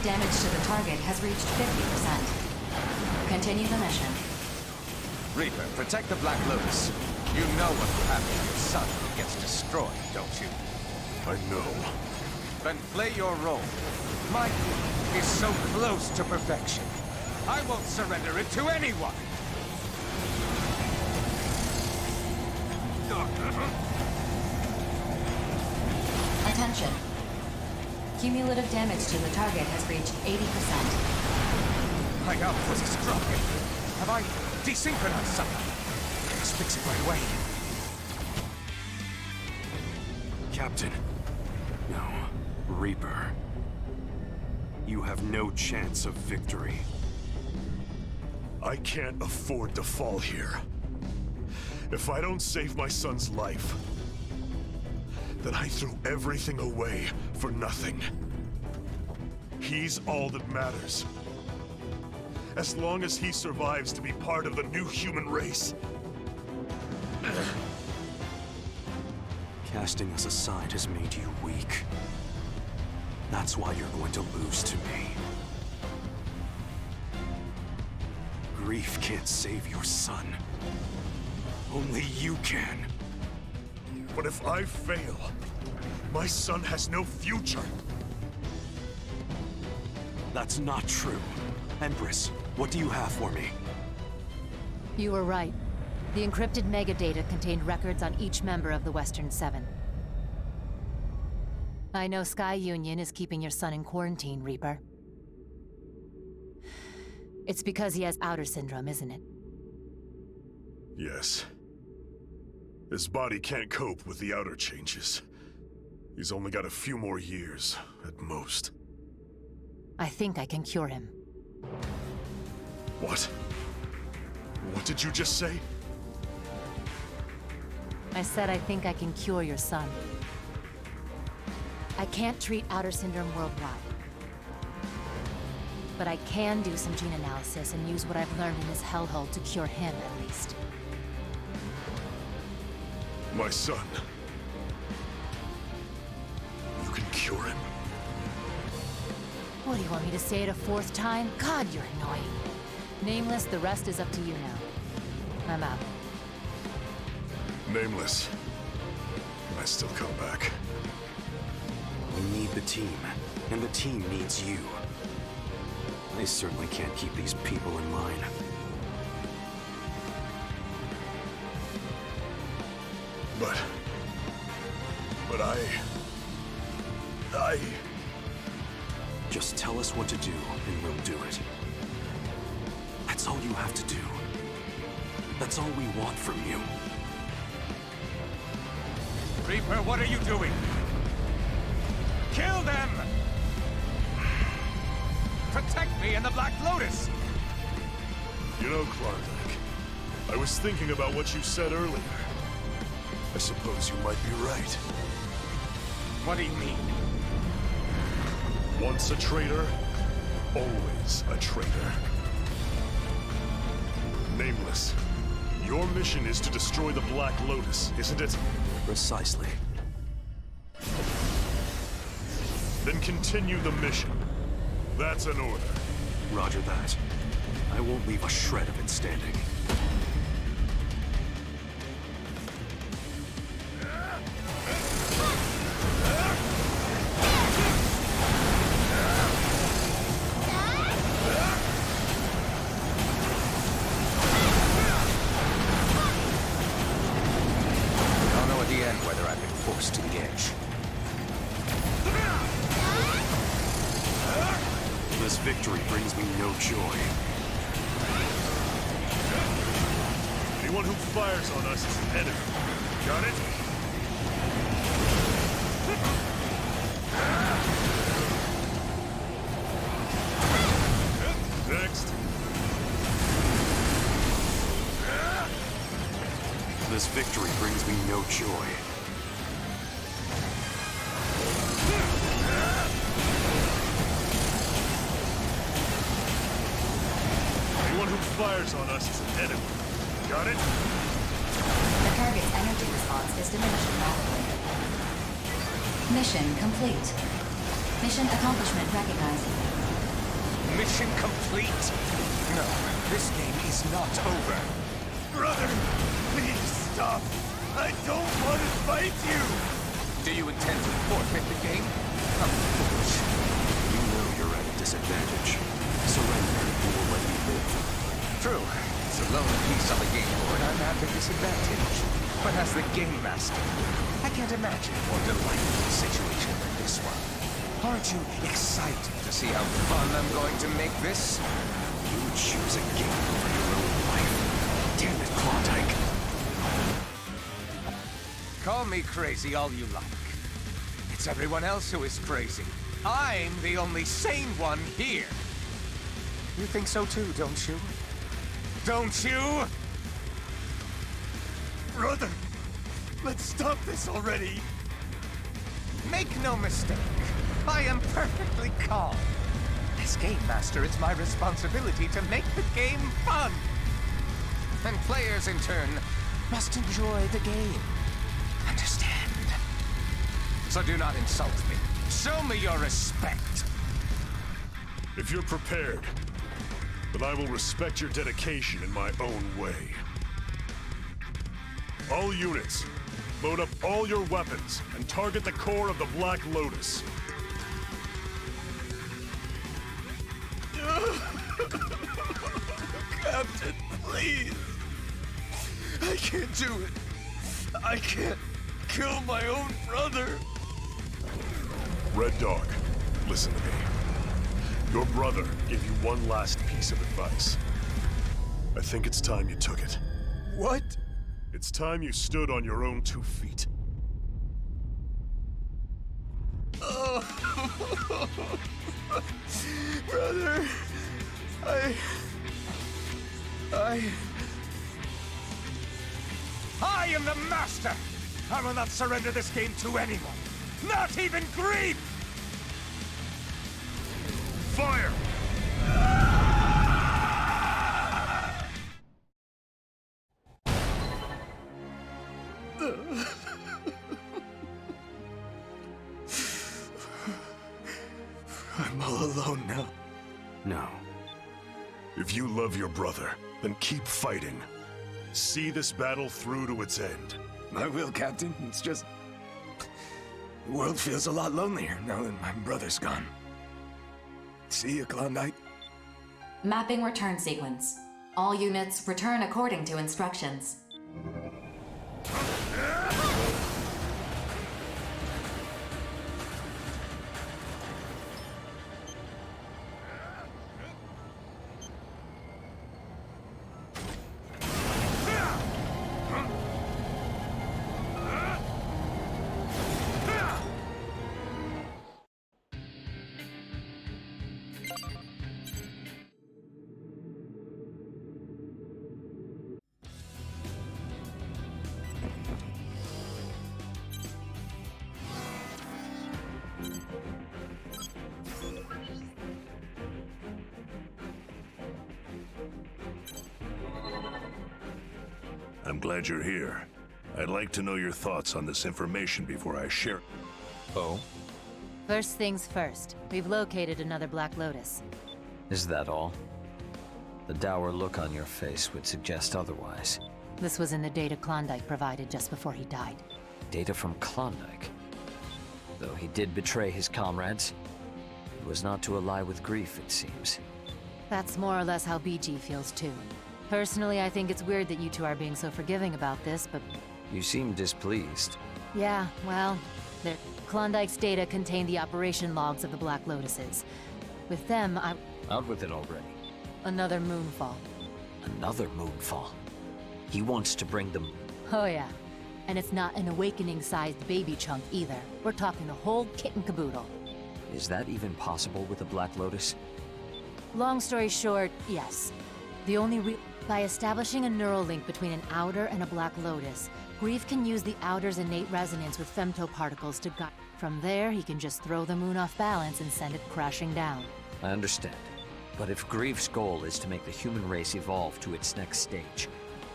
Damage to the target has reached 50%. Continue the mission. Reaper, protect the Black Lotus. You know what will happen to your son if he gets destroyed, don't you? I know. Then play your role. My is so close to perfection. I won't surrender it to anyone! Attention. Cumulative damage to the target has reached 80%. My output is dropping. Have I desynchronized something? Let's fix it right away. Captain. No. Reaper. You have no chance of victory. I can't afford to fall here. If I don't save my son's life, then I threw everything away for nothing. He's all that matters. As long as he survives to be part of the new human race. Casting us aside has made you weak. That's why you're going to lose to me. Grief can't save your son. Only you can. But if I fail, my son has no future. That's not true. Empress, what do you have for me? You were right. The encrypted megadata contained records on each member of the Western Seven. I know Sky Union is keeping your son in quarantine, Reaper. It's because he has outer syndrome, isn't it? Yes. His body can't cope with the outer changes. He's only got a few more years, at most. I think I can cure him. What? What did you just say? I said I think I can cure your son. I can't treat outer syndrome worldwide. But I can do some gene analysis and use what I've learned in this hellhole to cure him, at least. My son. You can cure him? What, do you want me to say it a fourth time? God, you're annoying. Nameless, the rest is up to you now. I'm out. Nameless. Can I still come back? We need the team, and the team needs you. I certainly can't keep these people in line. But I... Just tell us what to do, and we'll do it. That's all you have to do. That's all we want from you. Reaper, what are you doing? Kill them! Protect me and the Black Lotus! You know, Klondike, I was thinking about what you said earlier. I suppose you might be right. What do you mean? Once a traitor, always a traitor. Nameless, your mission is to destroy the Black Lotus, isn't it? Precisely. Then continue the mission. That's an order. Roger that. I won't leave a shred of it standing. I'll know at the end whether I've been forced to the edge. This victory brings me no joy. Anyone who fires on us is an enemy. Got it? Next. This victory brings me no joy. Anyone who fires on us is an enemy. Got it? The target's energy response is diminishing rapidly. Mission complete. Mission accomplishment recognized. Mission complete? No, this game is not over. Brother, please stop. I don't want to fight you. Do you intend to forfeit the game? How foolish. You know you're at a disadvantage. Surrender and we'll let you live. True. It's a lone piece on the game board. I'm at a disadvantage. But as the game master, I can't imagine a more delightful situation than this one. Aren't you excited to see how fun I'm going to make this? You choose a game over your own Call me crazy all you like. It's everyone else who is crazy. I'm the only sane one here. You think so too, don't you? Don't you? Brother, let's stop this already. Make no mistake, I am perfectly calm. As Game Master, it's my responsibility to make the game fun. And players, in turn, must enjoy the game. Understand? So do not insult me. Show me your respect. If you're prepared, then I will respect your dedication in my own way. All units, load up all your weapons and target the core of the Black Lotus. Captain, please. I can't do it. I can't kill my own brother. Red Dog, listen to me. Your brother gave you one last piece of advice. I think it's time you took it. What? It's time you stood on your own 2 feet. Oh. Brother, I am the master! I will not surrender this game to anyone! Not even Grief! Fire! I'm all alone now. No. If you love your brother, then keep fighting. See this battle through to its end. I will, Captain. It's just... the world feels a lot lonelier now that my brother's gone. See you, Klondike. Mapping return sequence. All units return according to instructions. I'm glad you're here. I'd like to know your thoughts on this information before I share. Oh? First things first, we've located another Black Lotus. Is that all? The dour look on your face would suggest otherwise. This was in the data Klondike provided just before he died. Data from Klondike? Though he did betray his comrades, it was not to ally with Grief, it seems. That's more or less how BG feels too. Personally, I think it's weird that you two are being so forgiving about this, but... You seem displeased. Yeah, well, Klondike's data contain the operation logs of the Black Lotuses. With them, Out with it already. Another moonfall. Another moonfall? He wants to bring them... Oh yeah. And it's not an awakening-sized baby chunk either. We're talking a whole kit and caboodle. Is that even possible with a Black Lotus? Long story short, yes. The only By establishing a neural link between an Outer and a Black Lotus, Grief can use the Outer's innate resonance with femtoparticles to guide. From there, he can just throw the moon off balance and send it crashing down. I understand. But if Grief's goal is to make the human race evolve to its next stage,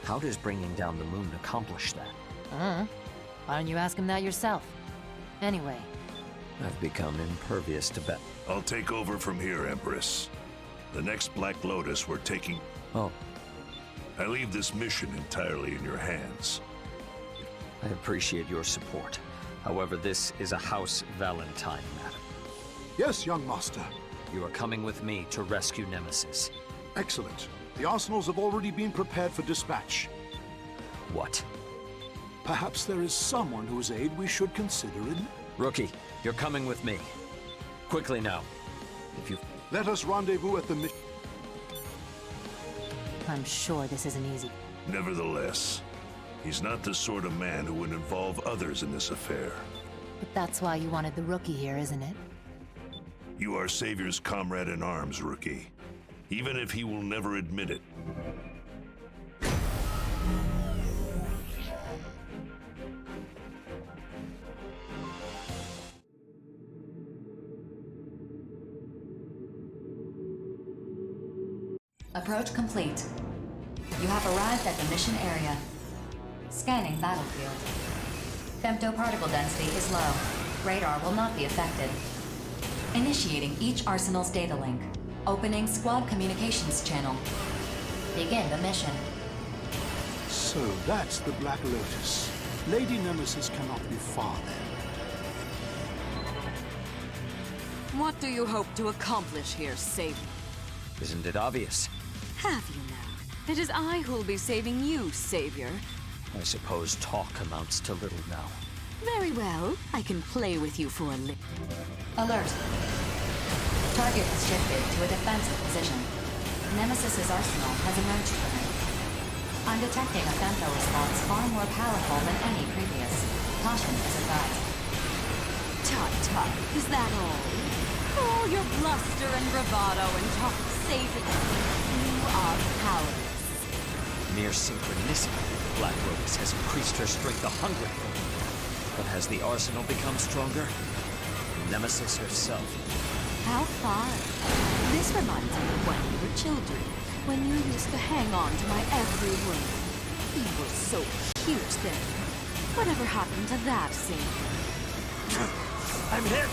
how does bringing down the moon accomplish that? Why don't you ask him that yourself? Anyway. I've become impervious to bet. I'll take over from here, Empress. The next Black Lotus we're taking... Oh. I leave this mission entirely in your hands. I appreciate your support. However, this is a House Valentine matter. Yes, young master. You are coming with me to rescue Nemesis. Excellent. The arsenals have already been prepared for dispatch. What? Perhaps there is someone whose aid we should consider in... Rookie, you're coming with me. Quickly now. If you... Let us rendezvous at the mission. I'm sure this isn't easy. Nevertheless, He's not the sort of man who would involve others in this affair. But that's why you wanted the rookie here, isn't it? You are Savior's comrade in arms, Rookie. Even if he will never admit it. Approach complete. You have arrived at the mission area. Scanning battlefield. Femtoparticle density is low. Radar will not be affected. Initiating each arsenal's data link. Opening squad communications channel. Begin the mission. So that's the Black Lotus. Lady Nemesis cannot be far then. What do you hope to accomplish here, Savior? Isn't it obvious? Have you now? It is I who'll be saving you, Savior. I suppose talk amounts to little now. Very well. I can play with you for a little. Alert. Target has shifted to a defensive position. Nemesis's arsenal has emerged from it. I'm detecting a femto response far more powerful than any previous. Caution is advised. Tut-tut, is that all? All your bluster and bravado and talk of saving. You are powerless. Mere synchronicity. Black Lotus has increased her strength 100-fold. But has the arsenal become stronger? Nemesis herself. How far? This reminds me of when we were children, when you used to hang on to my every word. You were so cute then. Whatever happened to that, Savior? I'm hit!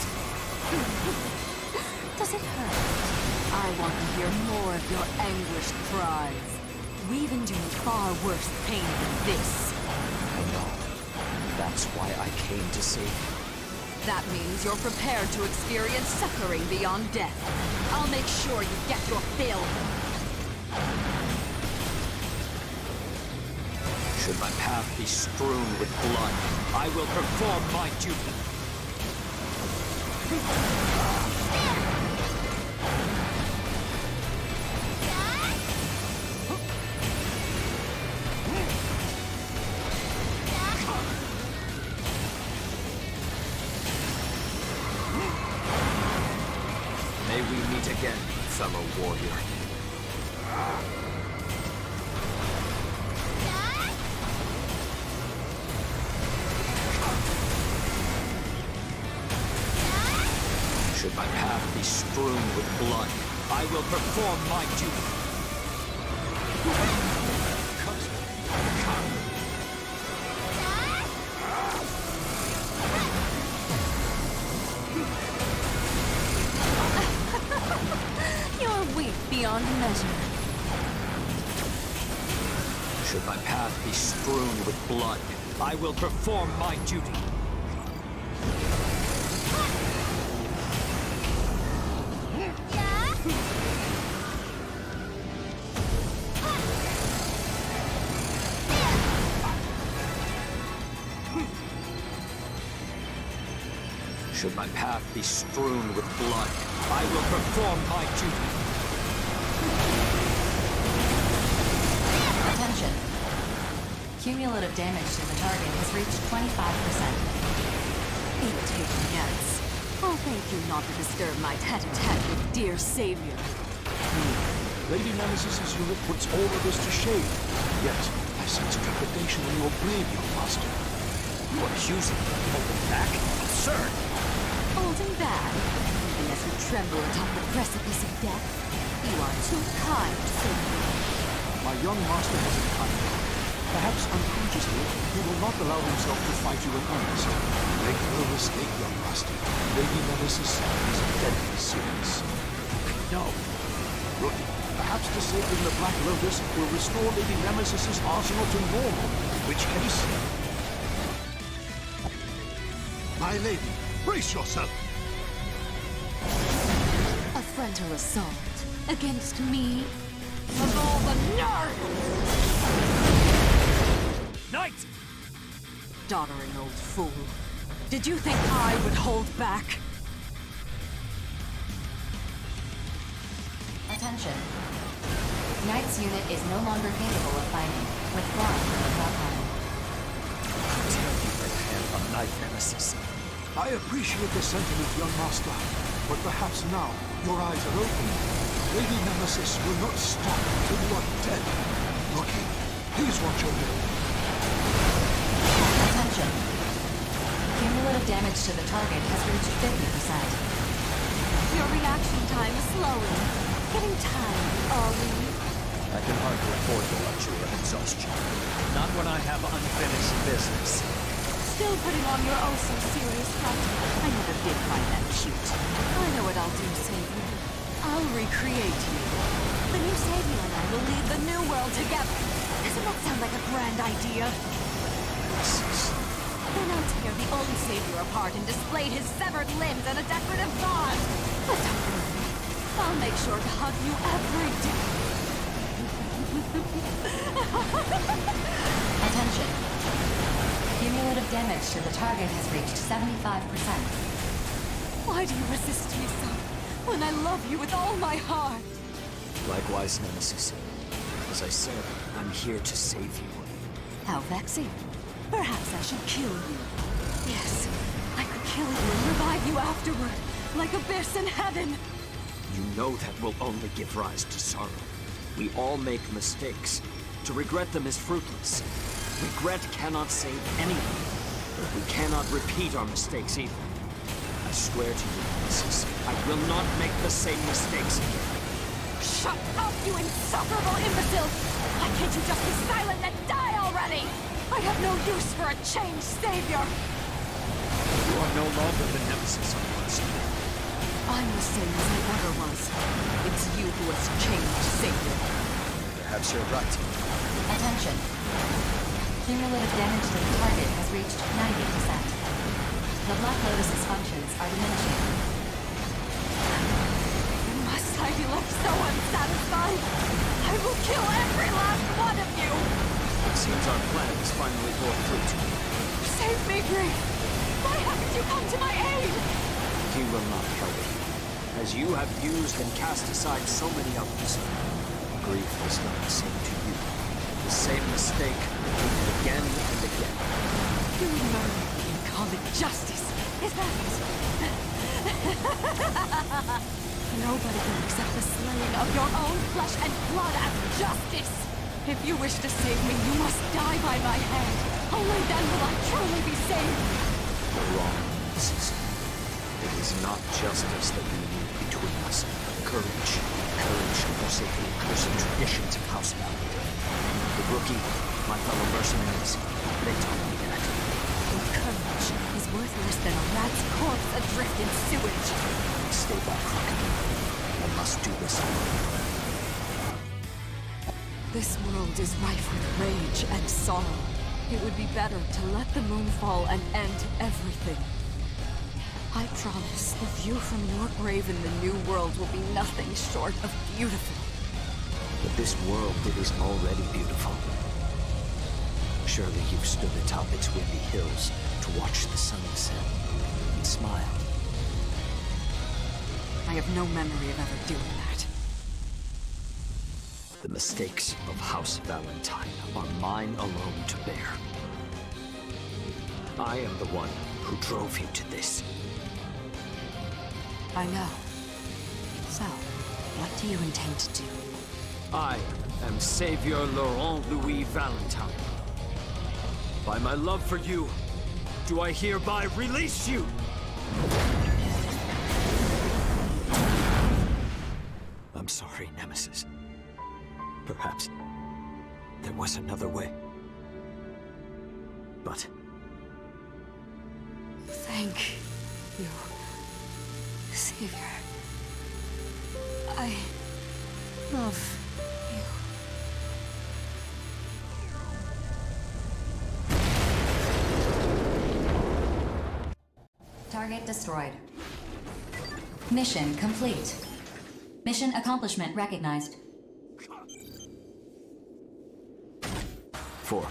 Does it hurt? I want to hear more of your anguished cries. We've endured far worse pain than this. I know. That's why I came to save you. That means you're prepared to experience suffering beyond death. I'll make sure you get your fill. Should my path be strewn with blood, I will perform my duty. May we meet again, fellow warrior. Should my path be strewn with blood, I will perform my duty. You're weak beyond measure. Should my path be strewn with blood, I will perform my duty. Should my path be strewn with blood, I will perform my duty. Attention. Cumulative damage to the target has reached 25%. Irritating nuts. I'll thank you not to disturb my tete-a-tete with dear Savior. Lady Nemesis's unit puts all of this to shame. Yet, I sense trepidation in your blade, young master. You accuse me of holding back? Absurd! Holding back? Even as you tremble atop the precipice of death? You are too kind, Savior. My young master has a kind heart. Perhaps unconsciously, he will not allow himself to fight you in earnest. Make no mistake, young master. Lady Nemesis is deadly serious. No. Rookie, perhaps disabling the Black Lotus will restore Lady Nemesis's arsenal to normal. In which case... My lady, brace yourself! A frontal assault against me? Of all the nerve! Knight! Doddering old fool. Did you think I would hold back? Attention. Knight's unit is no longer capable of fighting. Withdrawn from the front line. dare you lay a hand on Knight Nemesis? I appreciate the sentiment, young master, but perhaps now your eyes are open. Lady Nemesis will not stop until you are dead. Rookie, please watch your head. Attention. Cumulative damage to the target has reached 50%. Your reaction time is slowing. Getting tired, are we? I can hardly afford the luxury of exhaustion. Not when I have unfinished business. Still putting on your oh-so-serious front. I never did find that cute. I know what I'll do, Savior. I'll recreate you. The new Savior and I will lead the new world together. Doesn't that sound like a grand idea? Then I'll tear the old Savior apart and display his severed limbs and a decorative bond. But don't worry. I'll make sure to hug you every day. Attention. Cumulative damage to the target has reached 75%. Why do you resist me so, when I love you with all my heart? Likewise, Nemesis. As I said, I'm here to save you. How vexing. Perhaps I should kill you. Yes, I could kill you and revive you afterward, like abyss in heaven. You know that will only give rise to sorrow. We all make mistakes. To regret them is fruitless. Regret cannot save anyone, but we cannot repeat our mistakes either. I swear to you, Nemesis, I will not make the same mistakes again. Shut up, you insufferable imbecile! Why can't you just be silent and die already? I have no use for a changed savior! You are no longer the Nemesis I once knew. I'm the same as I ever was. It's you who has changed, savior. Perhaps you're right. Attention. Cumulative damage to the target has reached 90%. The Black Lotus's functions are diminishing. Must I be left so unsatisfied? I will kill every last one of you! It seems our plan is finally bore fruit. Save me, Grief! Why haven't you come to my aid? He will not help you. As you have used and cast aside so many others, Grief has done the same to you. The same mistake, repeated again and again. You murder me and call it justice. Is that it? Nobody can accept the slaying of your own flesh and blood as justice. If you wish to save me, you must die by my hand. Only then will I truly be saved. You're wrong, Nemesis. It is not justice that we need between us. Courage. Courage to forsake the accursed traditions of House Valley. The Rookie, my fellow mercenaries, they taught me that. Your courage is worthless than a rat's corpse adrift in sewage. Stay back, Rookie. I must do this alone. This world is rife with rage and sorrow. It would be better to let the moon fall and end everything. I promise the view from your grave in the new world will be nothing short of beautiful. But this world, it is already beautiful. Surely you've stood atop its windy hills to watch the sun set and smile. I have no memory of ever doing that. The mistakes of House Valentine are mine alone to bear. I am the one who drove you to this. I know. So, what do you intend to do? I am Savior Laurent Louis Valentine. By my love for you, do I hereby release you? I'm sorry, Nemesis. Perhaps there was another way. But thank you, Savior. I love you. Target destroyed. Mission complete. Mission accomplishment recognized. 4.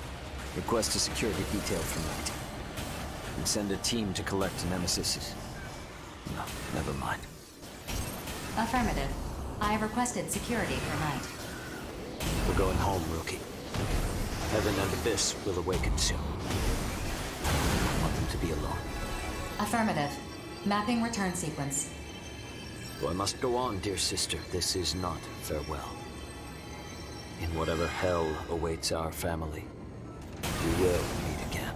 Request a security detail from Knight. And send a team to collect Nemesis. No, never mind. Affirmative. I have requested security for Knight. We're going home, Rookie. Heaven and Abyss will awaken soon. be alone. Affirmative. Mapping return sequence. So I must go on, dear sister. This is not farewell. In whatever hell awaits our family, we will meet again.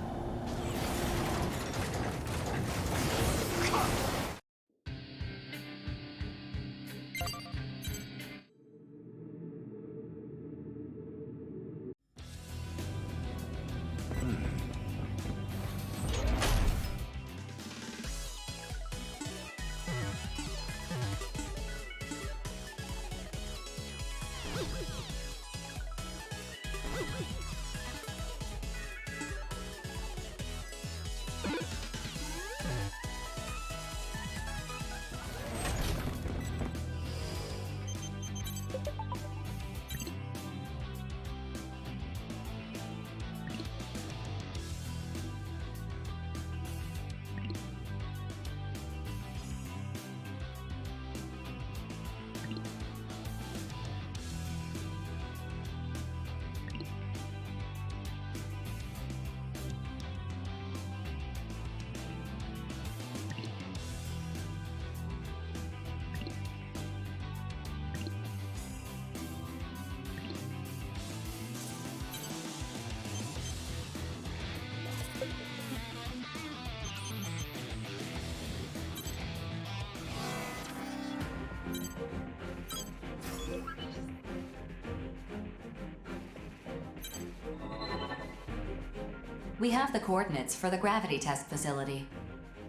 We have the coordinates for the gravity test facility.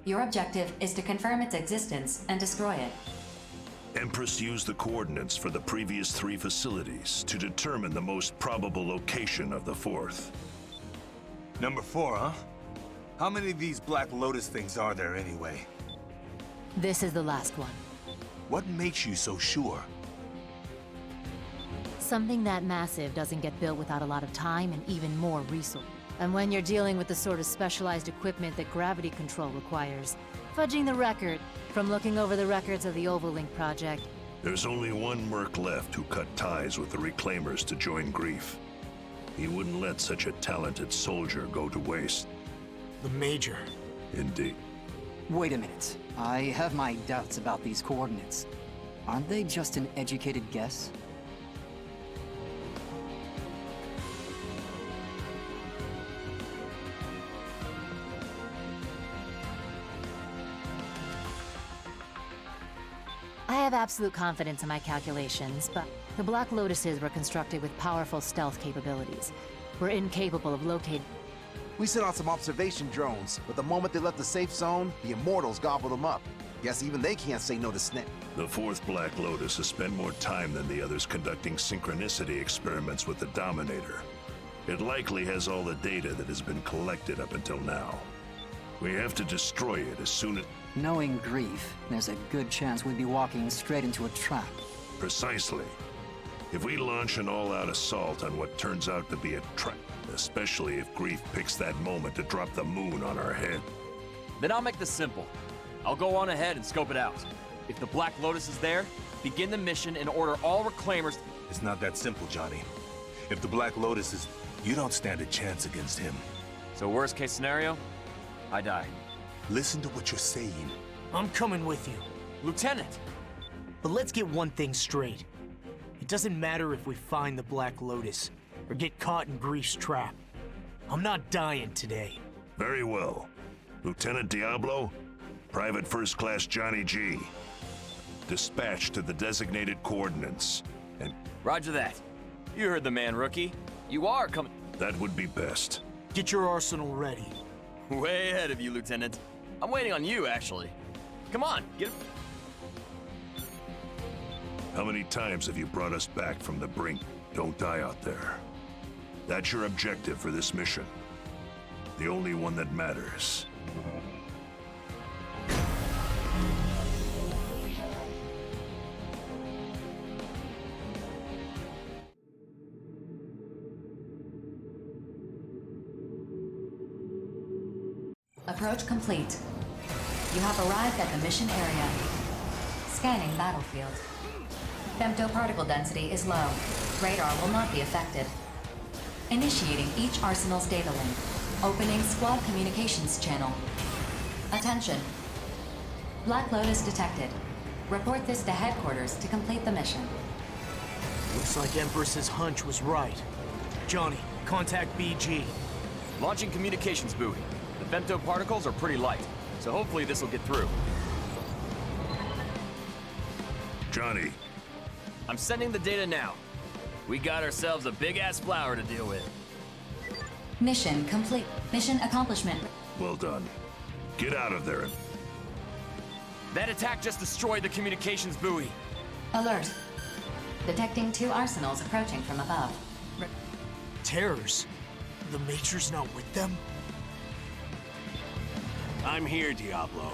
Your objective is to confirm its existence and destroy it. Empress used the coordinates for the previous 3 facilities to determine the most probable location of the 4th. Number 4, huh? How many of these Black Lotus things are there anyway? This is the last one. What makes you so sure? Something that massive doesn't get built without a lot of time and even more resource. And when you're dealing with the sort of specialized equipment that gravity control requires, fudging the record from looking over the records of the Overlink project. There's only one merc left who cut ties with the Reclaimers to join Grief. He wouldn't let such a talented soldier go to waste. The Major. Indeed. Wait a minute. I have my doubts about these coordinates. Aren't they just an educated guess? I have absolute confidence in my calculations, but the Black Lotuses were constructed with powerful stealth capabilities. We're incapable of locating... We sent out some observation drones, but the moment they left the safe zone, the Immortals gobbled them up. Guess even they can't say no to Snip. The 4th Black Lotus has spent more time than the others conducting synchronicity experiments with the Dominator. It likely has all the data that has been collected up until now. We have to destroy it as soon as... Knowing Grief, there's a good chance we'd be walking straight into a trap. Precisely. If we launch an all-out assault on what turns out to be a trap, especially if Grief picks that moment to drop the moon on our head. Then I'll make this simple. I'll go on ahead and scope it out. If the Black Lotus is there, begin the mission and order all Reclaimers... It's not that simple, Johnny. If the Black Lotus is... You don't stand a chance against him. So worst case scenario, I die. Listen to what you're saying. I'm coming with you. Lieutenant! But let's get one thing straight. It doesn't matter if we find the Black Lotus, or get caught in Grief's trap. I'm not dying today. Very well. Lieutenant Diablo, Private First Class Johnny G. Dispatch to the designated coordinates, and... Roger that. You heard the man, Rookie. You are coming... That would be best. Get your arsenal ready. Way ahead of you, Lieutenant. I'm waiting on you, actually. Come on, get him. How many times have you brought us back from the brink? Don't die out there. That's your objective for this mission. The only one that matters. Approach complete. You have arrived at the mission area. Scanning battlefield. Femtoparticle density is low. Radar will not be affected. Initiating each arsenal's data link. Opening squad communications channel. Attention. Black Lotus detected. Report this to headquarters to complete the mission. Looks like Empress's hunch was right. Johnny, contact BG. Launching communications buoy. The femto particles are pretty light, so hopefully this will get through. Johnny. I'm sending the data now. We got ourselves a big-ass flower to deal with. Mission complete. Mission accomplishment. Well done. Get out of there. That attack just destroyed the communications buoy. Alert. Detecting 2 arsenals approaching from above. Terrors? The Major's not with them? I'm here, Diablo.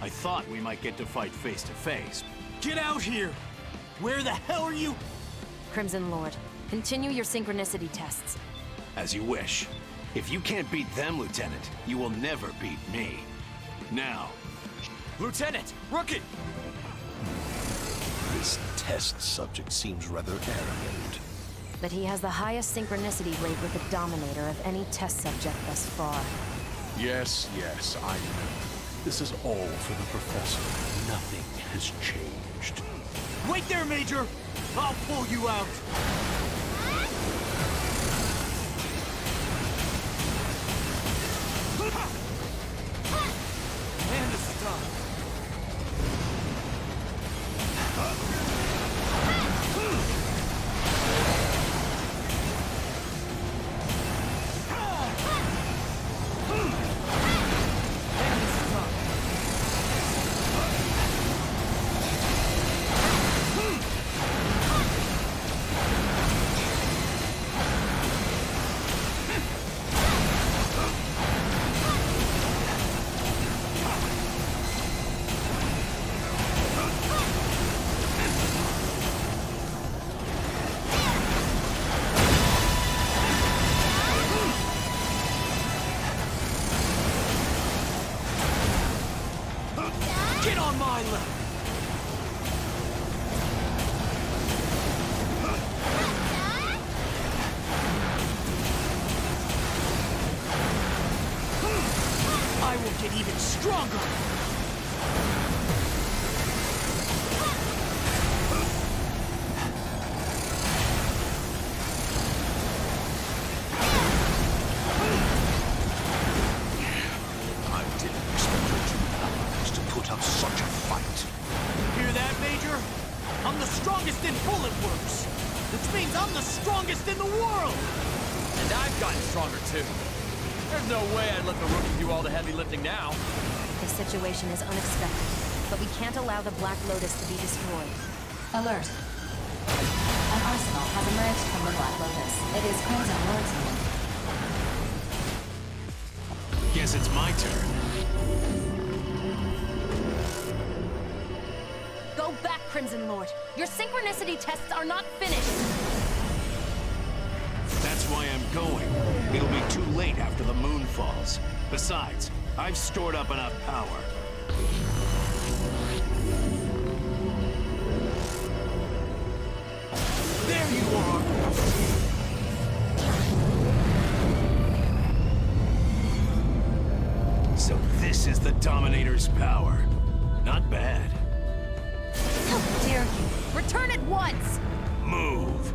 I thought we might get to fight face to face. Get out here! Where the hell are you? Crimson Lord, continue your synchronicity tests. As you wish. If you can't beat them, Lieutenant, you will never beat me. Now. Lieutenant! Rookie! This test subject seems rather arrogant. But he has the highest synchronicity rate with the Dominator of any test subject thus far. Yes, I know. This is all for the Professor. Nothing has changed. Wait there, Major! I'll pull you out! Man, this is tough. Get on my level! I will get even stronger! Hear that, Major? I'm the strongest in bullet works, which means I'm the strongest in the world! And I've gotten stronger too. There's no way I'd let the rookie do all the heavy lifting now. This situation is unexpected, but we can't allow the Black Lotus to be destroyed. Alert. An arsenal has emerged from the Black Lotus. It is Crimson Lord's unit. Guess it's my turn. Go back, Crimson Lord! Your synchronicity tests are not finished! That's why I'm going. It'll be too late after the moon falls. Besides, I've stored up enough power. There you are! So this is the Dominator's power. Not bad. How dare you! Return at once! Move!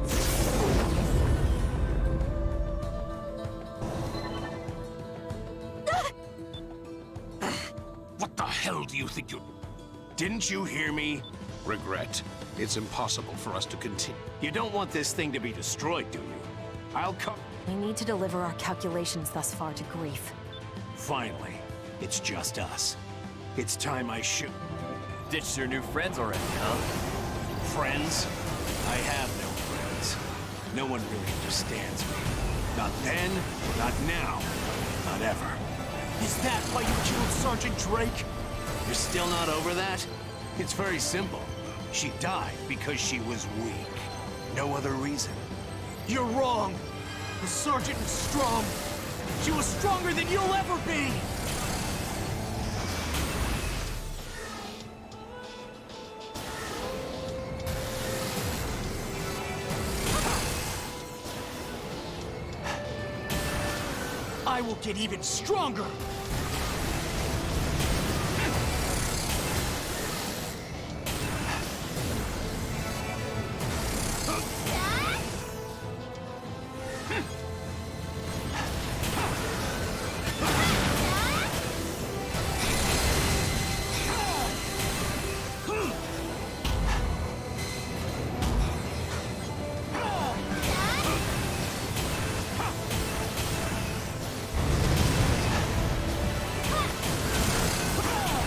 What the hell do you think you... Didn't you hear me? Regret. It's impossible for us to continue. You don't want this thing to be destroyed, do you? I'll come... We need to deliver our calculations thus far to Grief. Finally, it's just us. It's time I shoot. Ditched your new friends already, huh? Friends? I have no friends. No one really understands me. Not then, not now, not ever. Is that why you killed Sergeant Drake? You're still not over that? It's very simple. She died because she was weak. No other reason. You're wrong. The Sergeant is strong. She was stronger than you'll ever be! I I will get even stronger!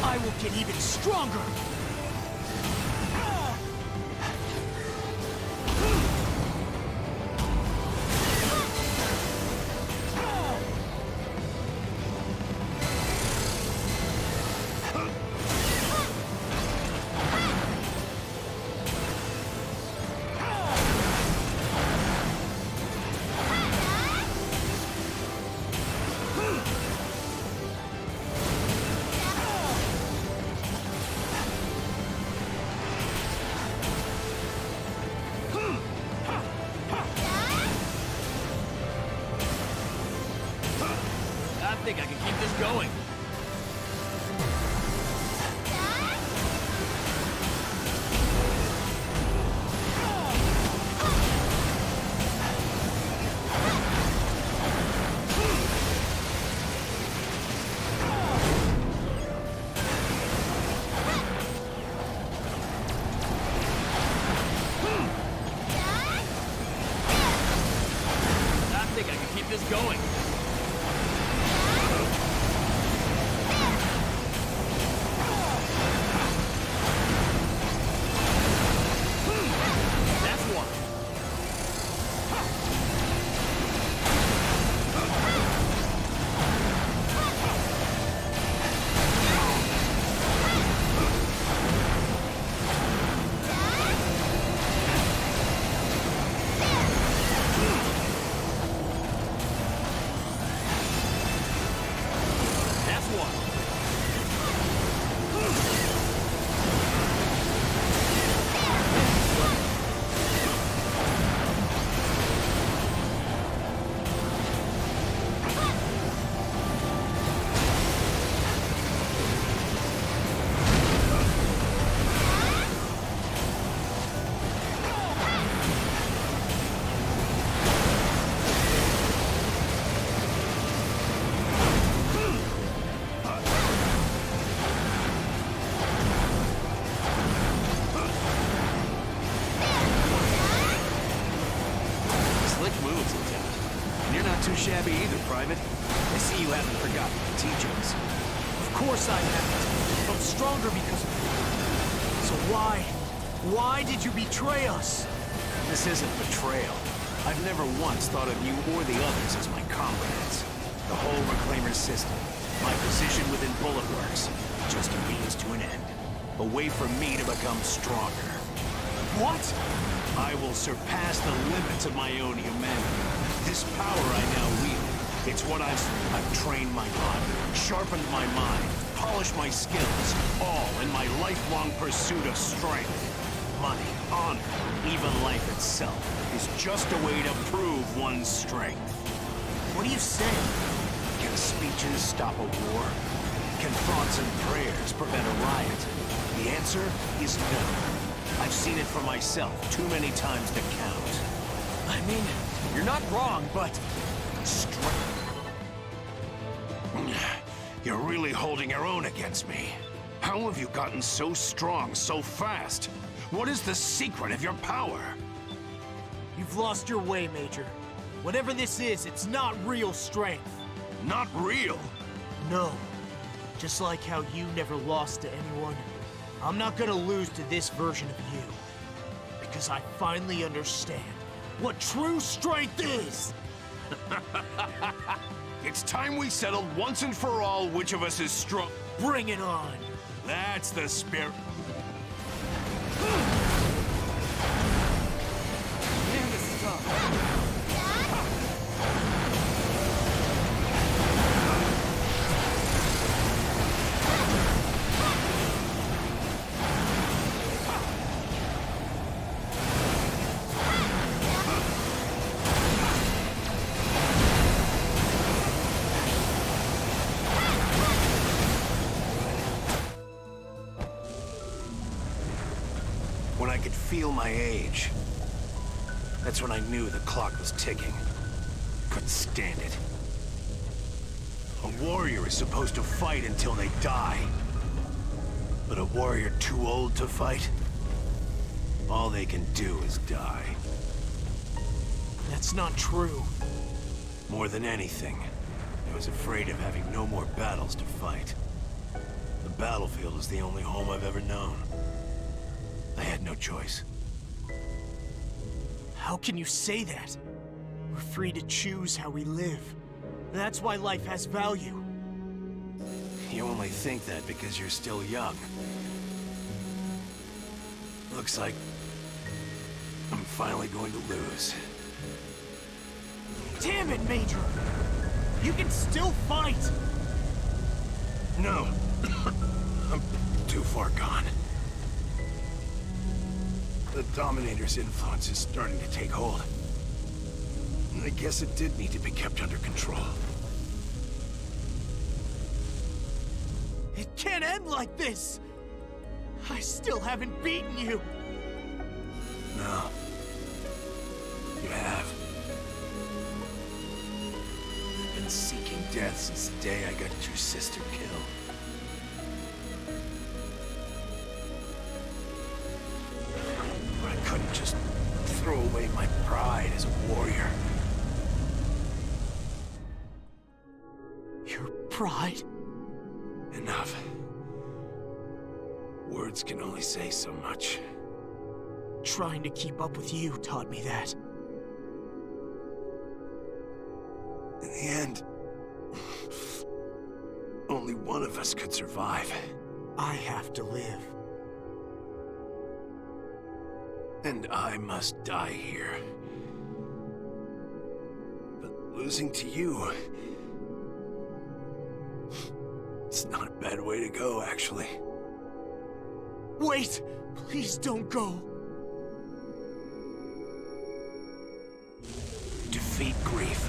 I will get even stronger! I think I can keep this going. I think I can keep this going. Too shabby either, Private. I see you haven't forgotten the teachings. Of course I haven't. I'm stronger because of you. So why did you betray us? This isn't betrayal. I've never once thought of you or the others as my comrades. The whole Reclaimer system, my position within Bullet Works, just a means to an end. A way for me to become stronger. What? I will surpass the limits of my own humanity. This power I now wield, it's what I've trained my body, sharpened my mind, polished my skills, all in my lifelong pursuit of strength. Money, honor, even life itself is just a way to prove one's strength. What do you say? Can speeches stop a war? Can thoughts and prayers prevent a riot? The answer is no. I've seen it for myself too many times to count. I mean, you're not wrong, but... You're really holding your own against me. How have you gotten so strong so fast? What is the secret of your power? You've lost your way, Major. Whatever this is, it's not real strength. Not real? No. Just like how you never lost to anyone, I'm not gonna lose to this version of you. Because I finally understand what true strength is! It's time we settled once and for all which of us is strong. Bring it on! That's the spirit. Man, this is tough. I could feel my age. That's when I knew the clock was ticking. Couldn't stand it. A warrior is supposed to fight until they die. But a warrior too old to fight? All they can do is die. That's not true. More than anything, I was afraid of having no more battles to fight. The battlefield is the only home I've ever known. I had no choice. How can you say that? We're free to choose how we live. That's why life has value. You only think that because you're still young. Looks like I'm finally going to lose. Damn it, Major! You can still fight! No. I'm too far gone. The Dominator's influence is starting to take hold. I guess it did need to be kept under control. It can't end like this! I still haven't beaten you! No. You have. I've been seeking death since the day I got your sister killed. But I couldn't just throw away my pride as a warrior. Your pride? Enough. Words can only say so much. Trying to keep up with you taught me that. In the end, only one of us could survive. I have to live. And I must die here. But losing to you... it's not a bad way to go, actually. Wait! Please don't go! Defeat grief.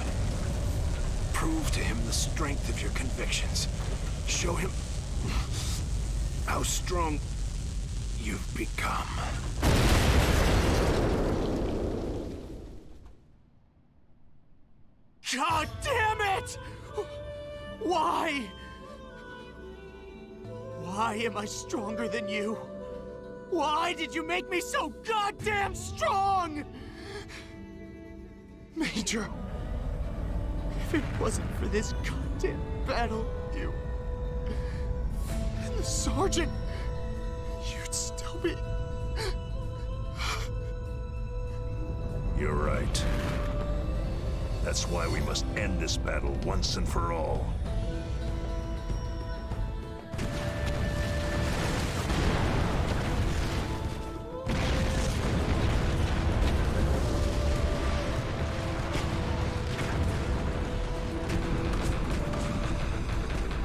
Prove to him the strength of your convictions. Show him how strong you've become. God damn it! Why? Why am I stronger than you? Why did you make me so goddamn strong? Major, if it wasn't for this goddamn battle, you... and the Sergeant, you'd still be... You're right. That's why we must end this battle once and for all.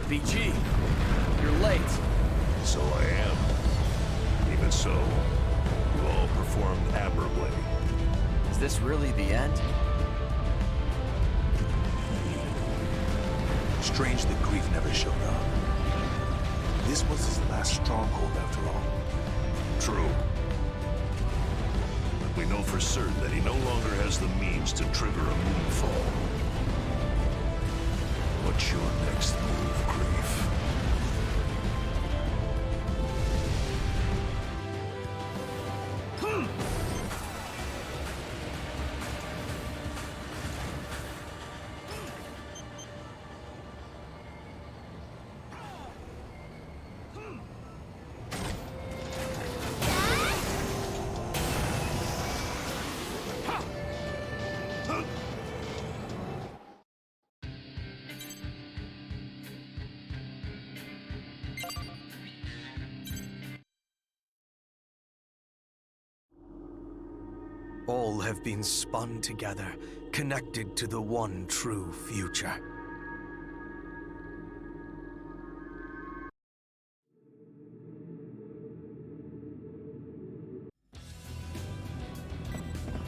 BG, you're late. So I am. Even so, you all performed admirably. Is this really the end? Strange that Grief never showed up. This was his last stronghold after all. True. But we know for certain that he no longer has the means to trigger a moonfall. What's your next move, Grief? All have been spun together, connected to the one true future.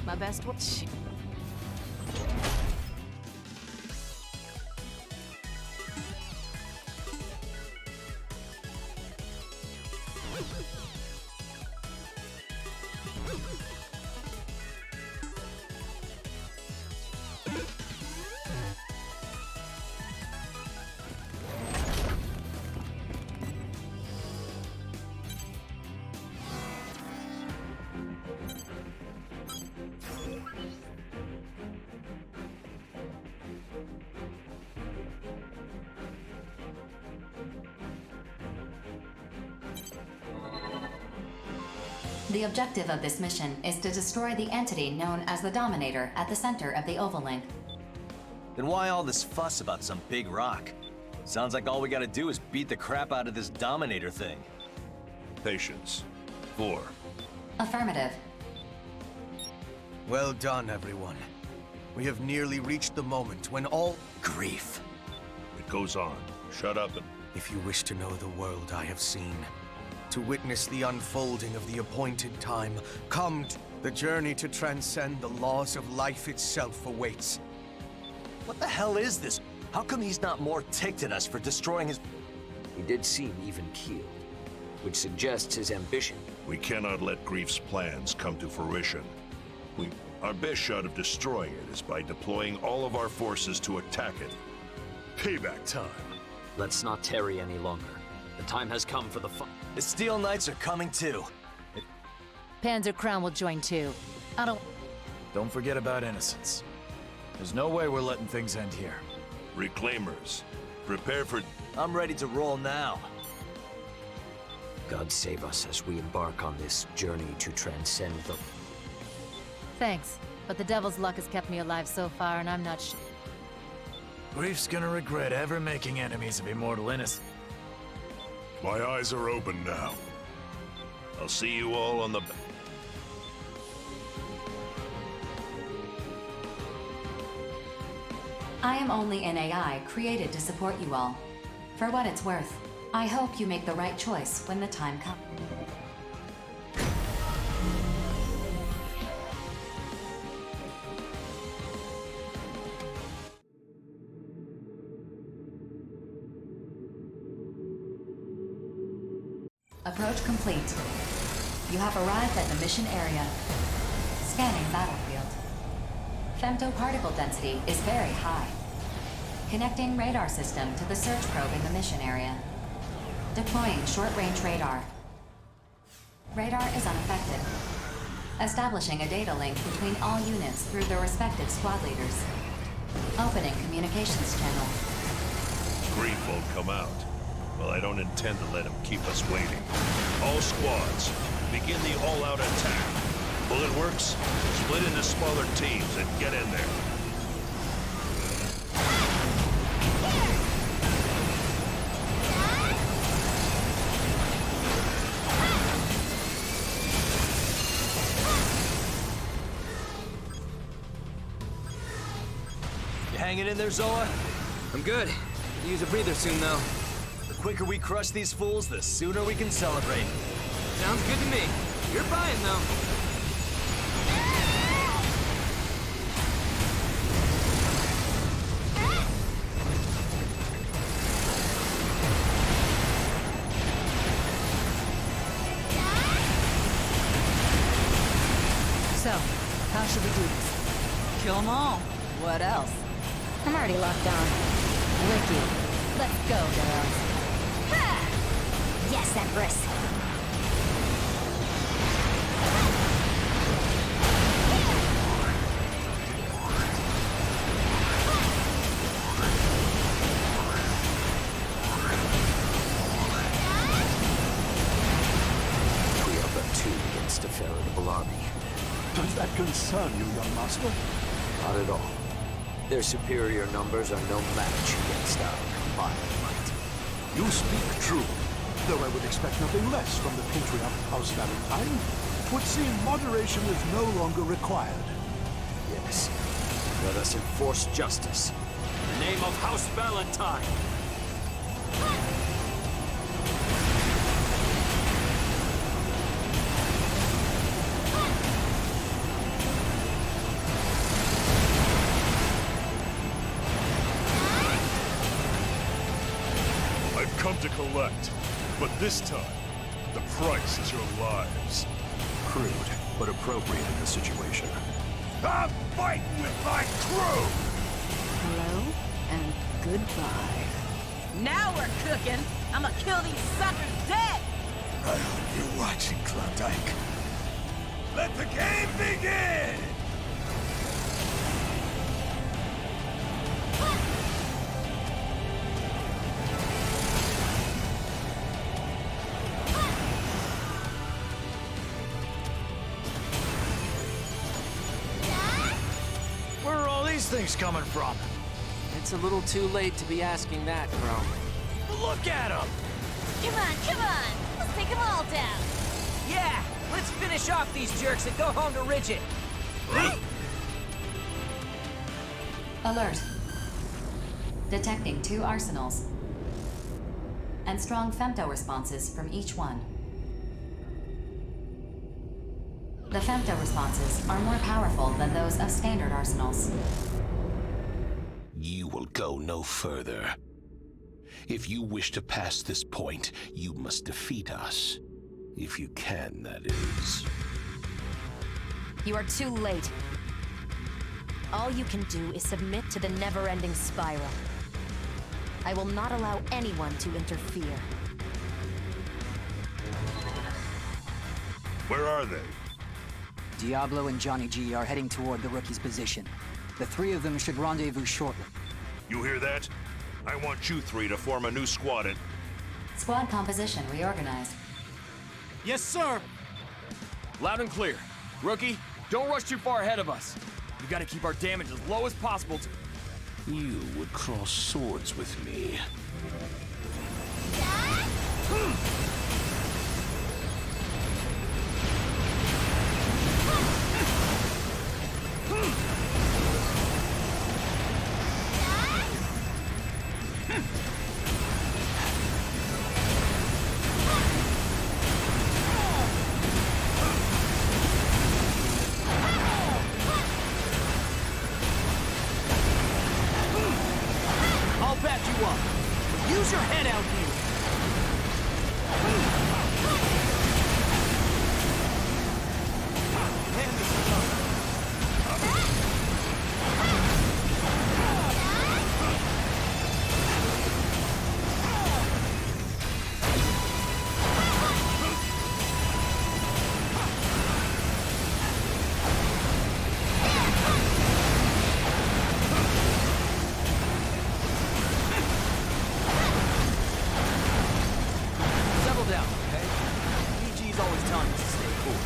My best work. The objective of this mission is to destroy the entity known as the Dominator at the center of the Ovalink. Then why all this fuss about some big rock? Sounds like all we gotta do is beat the crap out of this Dominator thing. Patience. 4. Affirmative. Well done, everyone. We have nearly reached the moment when all grief. It goes on. Shut up and... If you wish to know the world I have seen, to witness the unfolding of the appointed time, come. The journey to transcend the laws of life itself awaits. What the hell is this? How come he's not more ticked at us for destroying his... He did seem even-keeled, which suggests his ambition. We cannot let Grief's plans come to fruition. Our best shot of destroying it is by deploying all of our forces to attack it. Payback time. Let's not tarry any longer. The time has come for the fun. The Steel Knights are coming too. Panzer Crown will join too. Don't forget about innocence. There's no way we're letting things end here. Reclaimers, prepare for... I'm ready to roll now. God save us as we embark on this journey to transcend the... Thanks, but the devil's luck has kept me alive so far, and I'm not sure. Grief's gonna regret ever making enemies of immortal innocence. My eyes are open now. I'll see you all on the... I am only an AI created to support you all. For what it's worth, I hope you make the right choice when the time comes. Approach complete. You have arrived at the mission area. Scanning battlefield. Femtoparticle density is very high. Connecting radar system to the search probe in the mission area. Deploying short-range radar. Radar is unaffected. Establishing a data link between all units through their respective squad leaders. Opening communications channel. Grief won't come out. Well, I don't intend to let him keep us waiting. All squads, begin the all-out attack. Bullet works, split into smaller teams and get in there. You hanging in there, Zoa? I'm good. Could use a breather soon, though. The quicker we crush these fools, the sooner we can celebrate. Sounds good to me. You're buying, though. So, how should we do this? Kill them all. What else? I'm already locked on. Wiki, let's go, girls. Yes, Empress. We are but two against a veritable army. Does that concern you, young master? Not at all. Their superior numbers are no match against our combined might. You speak true, though I would expect nothing less from the patriarch House Valentine. It would seem moderation is no longer required. Yes. Let us enforce justice. In the name of House Valentine! I've come to collect, but this time, the price is your lives. Crude, but appropriate in this situation. I'm fighting with my crew! Hello and goodbye. Now we're cooking. I'ma kill these suckers dead. I hope you're watching, Klondike. Let the game begin! thing's coming from? It's a little too late to be asking that, bro. Look at him! Come on! Let's take them all down! Yeah! Let's finish off these jerks and go home to Ridget! Alert. Detecting 2 arsenals. And strong femto responses from each one. The femto responses are more powerful than those of standard arsenals. You will go no further. If you wish to pass this point, you must defeat us. If you can, that is. You are too late. All you can do is submit to the never-ending spiral. I will not allow anyone to interfere. Where are they? Diablo and Johnny G are heading toward the rookie's position. The 3 of them should rendezvous shortly. You hear that? I want you 3 to form a new squad and... Squad composition reorganized. Yes, sir! Loud and clear. Rookie, don't rush too far ahead of us. We gotta keep our damage as low as possible to... You would cross swords with me. I'll back you up. Use your head out here. Hand this up. Settle down, okay? PG's always telling us to stay cool.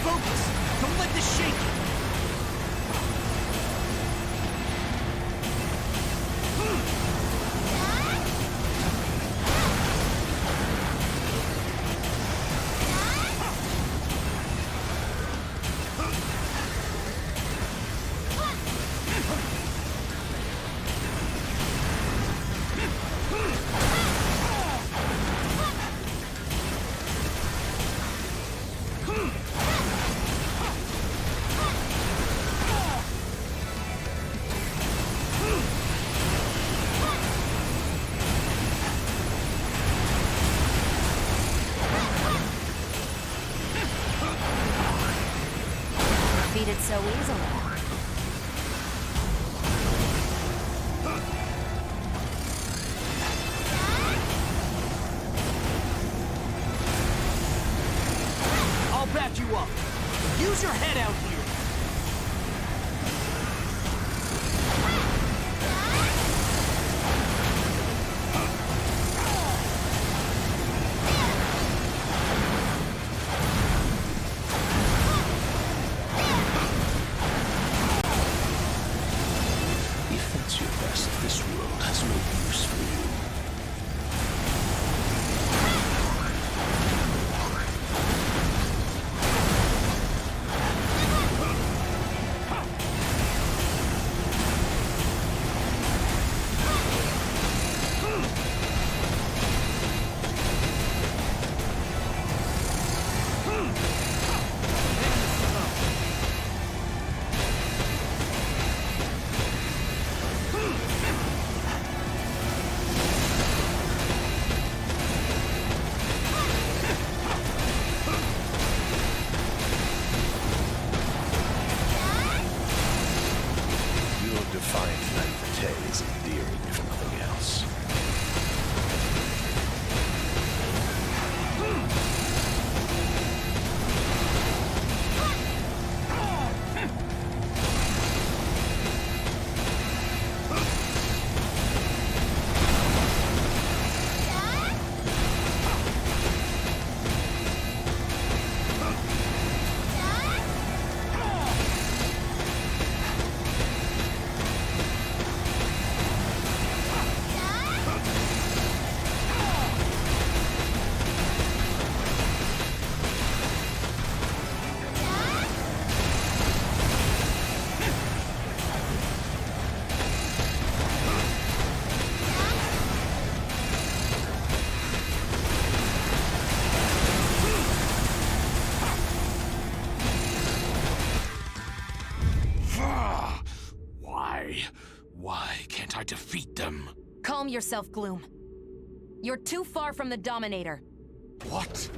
Focus! Don't let this shake you! Defeated so easily. I'll back you up. Use your head out here. If that's your best, this world has no use for you. yourself, Gloom. You're too far from the Dominator. What?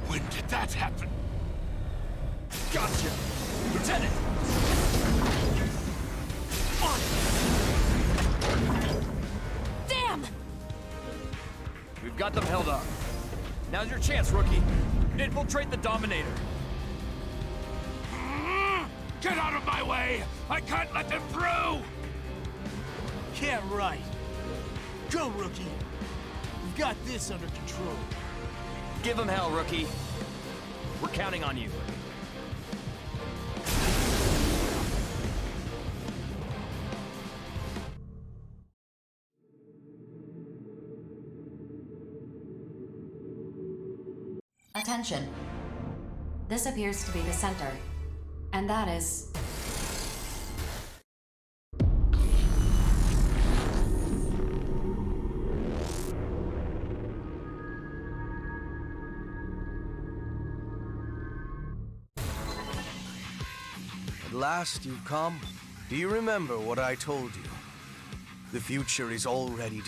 When did that happen? Gotcha! Lieutenant! Damn! We've got them held up. Now's your chance, rookie. Infiltrate the Dominator. Get out of my way! I can't let them through! Yeah, right. Go, rookie. We've got this under control. Give them hell, rookie. We're counting on you. Attention. This appears to be the center, and that is... At last you've come. Do you remember what I told you? The future is already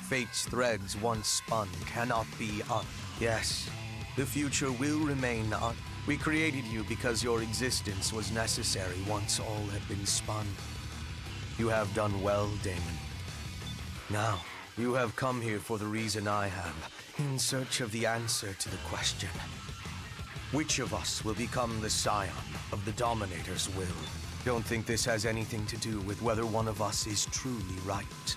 Fate's threads once spun cannot be un. Yes, the future will remain un. We created you because your existence was necessary once all had been spun. You have done well, Daemon. Now, you have come here for the reason I have, in search of the answer to the question. Which of us will become the scion of the Dominator's will? Don't think this has anything to do with whether one of us is truly right.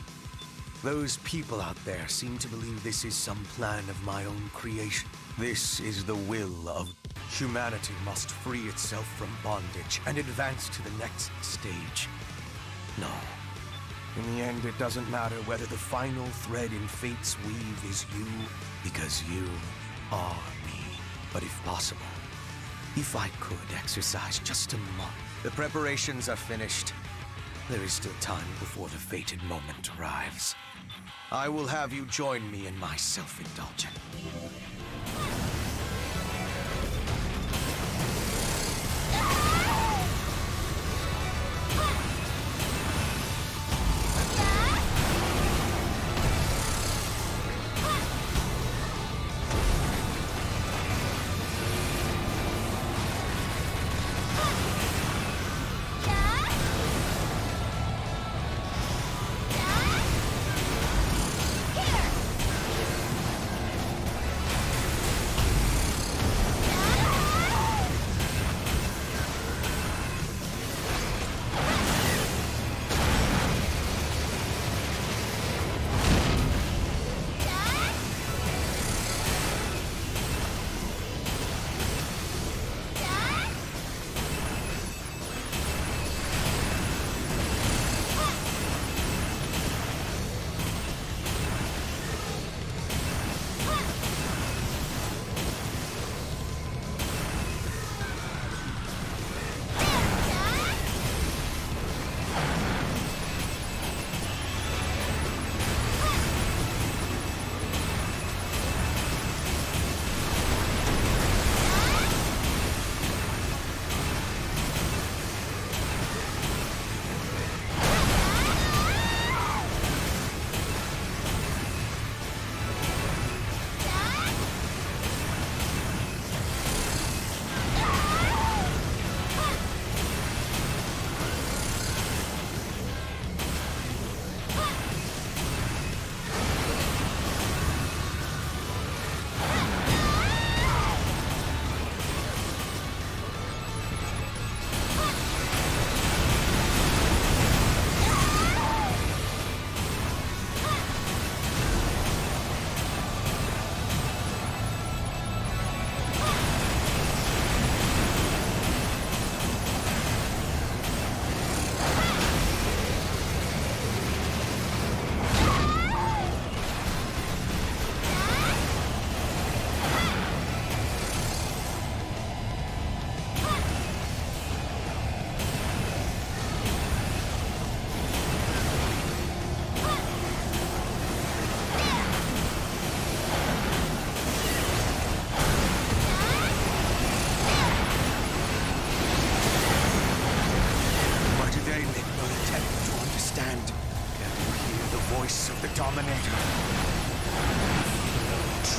Those people out there seem to believe this is some plan of my own creation. This is the will of humanity must free itself from bondage and advance to the next stage. No. In the end, it doesn't matter whether the final thread in Fate's weave is you, because you are me. But if possible, if I could exercise just a month. The preparations are finished. There is still time before the fated moment arrives. I will have you join me in my self-indulgence.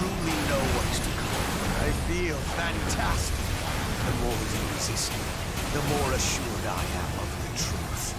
truly know what is to come. I feel fantastic. The more you resist me, the more assured I am of the truth.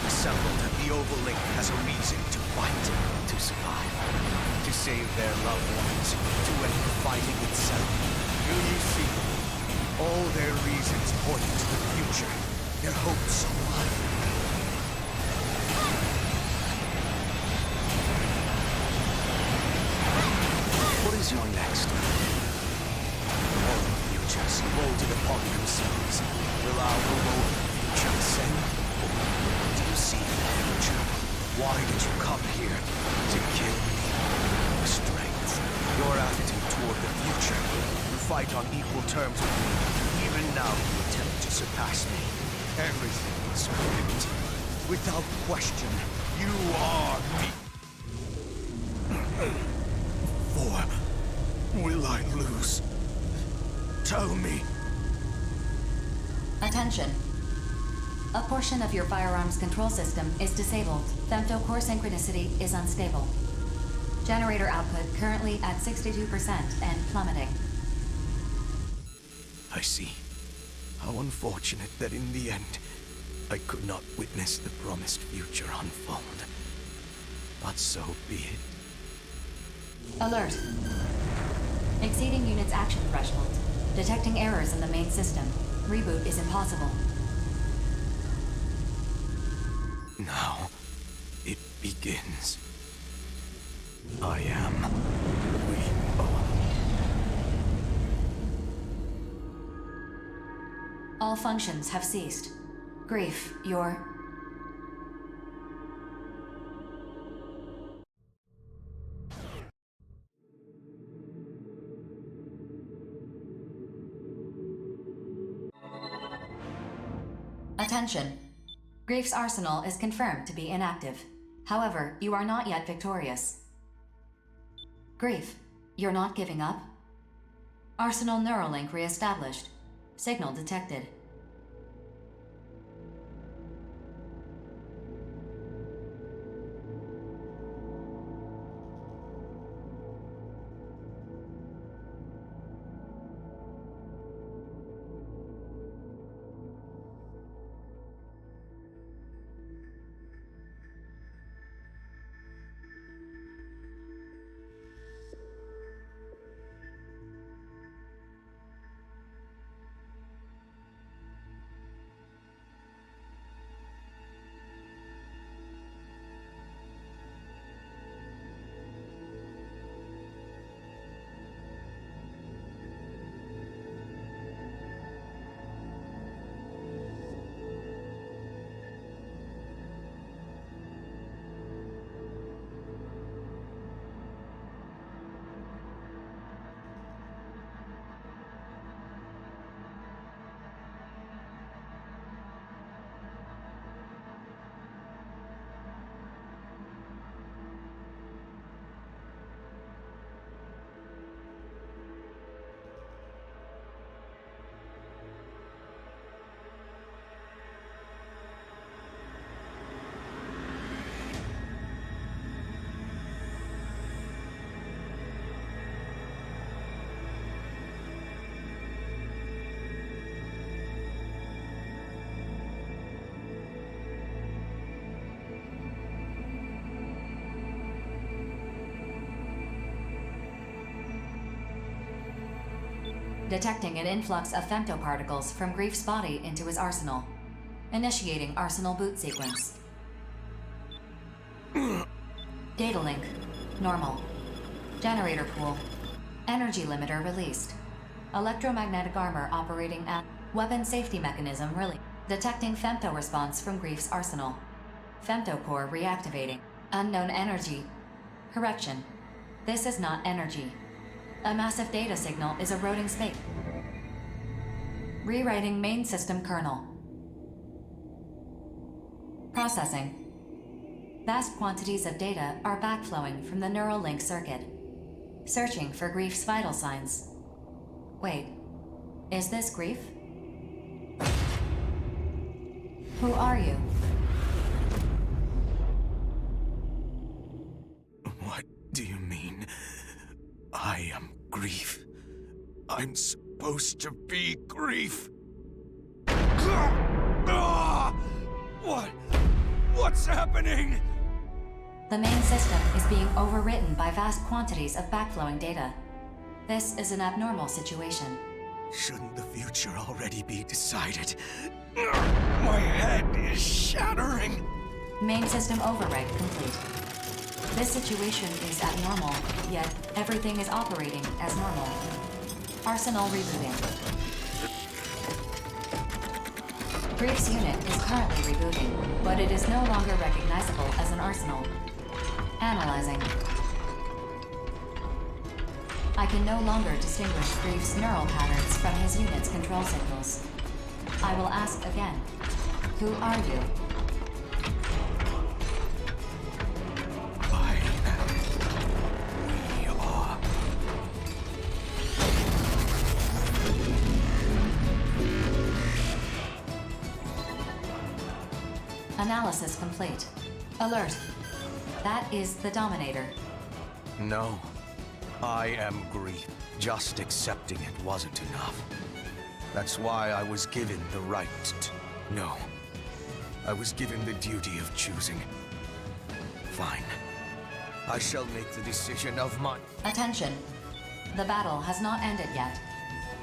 Assembled at the Oval Link has a reason to fight, to survive, to save their loved ones, to end the fighting itself. Do you see? All their reasons point to the future, their hopes of life. What is your next move? All futures molded upon themselves. Will our own future ascend? Do you see the future? Why did you come here? To kill me? Your strength, your attitude toward the future. You fight on equal terms with me. Even now you attempt to surpass me. Everything is correct. Without question, you are me. For will I lose? Tell me. Attention. A portion of your firearms control system is disabled. Femto-core synchronicity is unstable. Generator output currently at 62% and plummeting. I see. How unfortunate that in the end, I could not witness the promised future unfold. But so be it. Alert. Exceeding unit's action threshold. Detecting errors in the main system. Reboot is impossible. Now, it begins. I am. We are. All functions have ceased. Grief, your... Attention. Grief's arsenal is confirmed to be inactive. However, you are not yet victorious. Grief, you're not giving up? Arsenal Neuralink re-established. Signal detected. Detecting an influx of femtoparticles from Grief's body into his arsenal. Initiating arsenal boot sequence. Data link. Normal. Generator pool. Energy limiter released. Electromagnetic armor operating at weapon safety mechanism released. Detecting femto response from Grief's arsenal. Femtopore reactivating. Unknown energy. Correction. This is not energy. A massive data signal is eroding space. Rewriting main system kernel. Processing. Vast quantities of data are backflowing from the neural link circuit. Searching for Grief's vital signs. Wait, is this Grief? Who are you? What do you mean? I am Grief. I'm supposed to be Grief. What's happening? The main system is being overwritten by vast quantities of backflowing data. This is an abnormal situation. Shouldn't the future already be decided? My head is shattering. Main system override complete. This situation is abnormal, yet everything is operating as normal. Arsenal rebooting. Grief's unit is currently rebooting, but it is no longer recognizable as an arsenal. Analyzing. I can no longer distinguish Grief's neural patterns from his unit's control signals. I will ask again. Who are you? Analysis complete. Alert. That is the Dominator. No. I am Grief. Just accepting it wasn't enough. That's why I was given the right to... No. I was given the duty of choosing. Fine. I shall make the decision of my... Attention. The battle has not ended yet.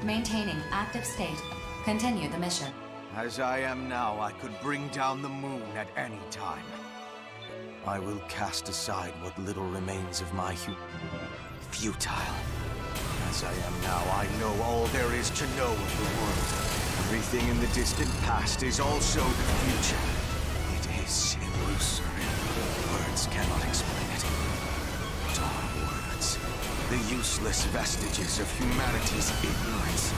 Maintaining active state. Continue the mission. As I am now, I could bring down the moon at any time. I will cast aside what little remains of my futile. As I am now, I know all there is to know of the world. Everything in the distant past is also the future. It is illusory. Words cannot explain it. What are words? The useless vestiges of humanity's ignorance.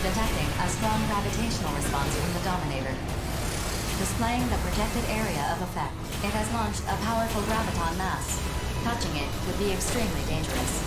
Detecting a strong gravitational response from the Dominator. Displaying the projected area of effect, it has launched a powerful graviton mass. Touching it would be extremely dangerous.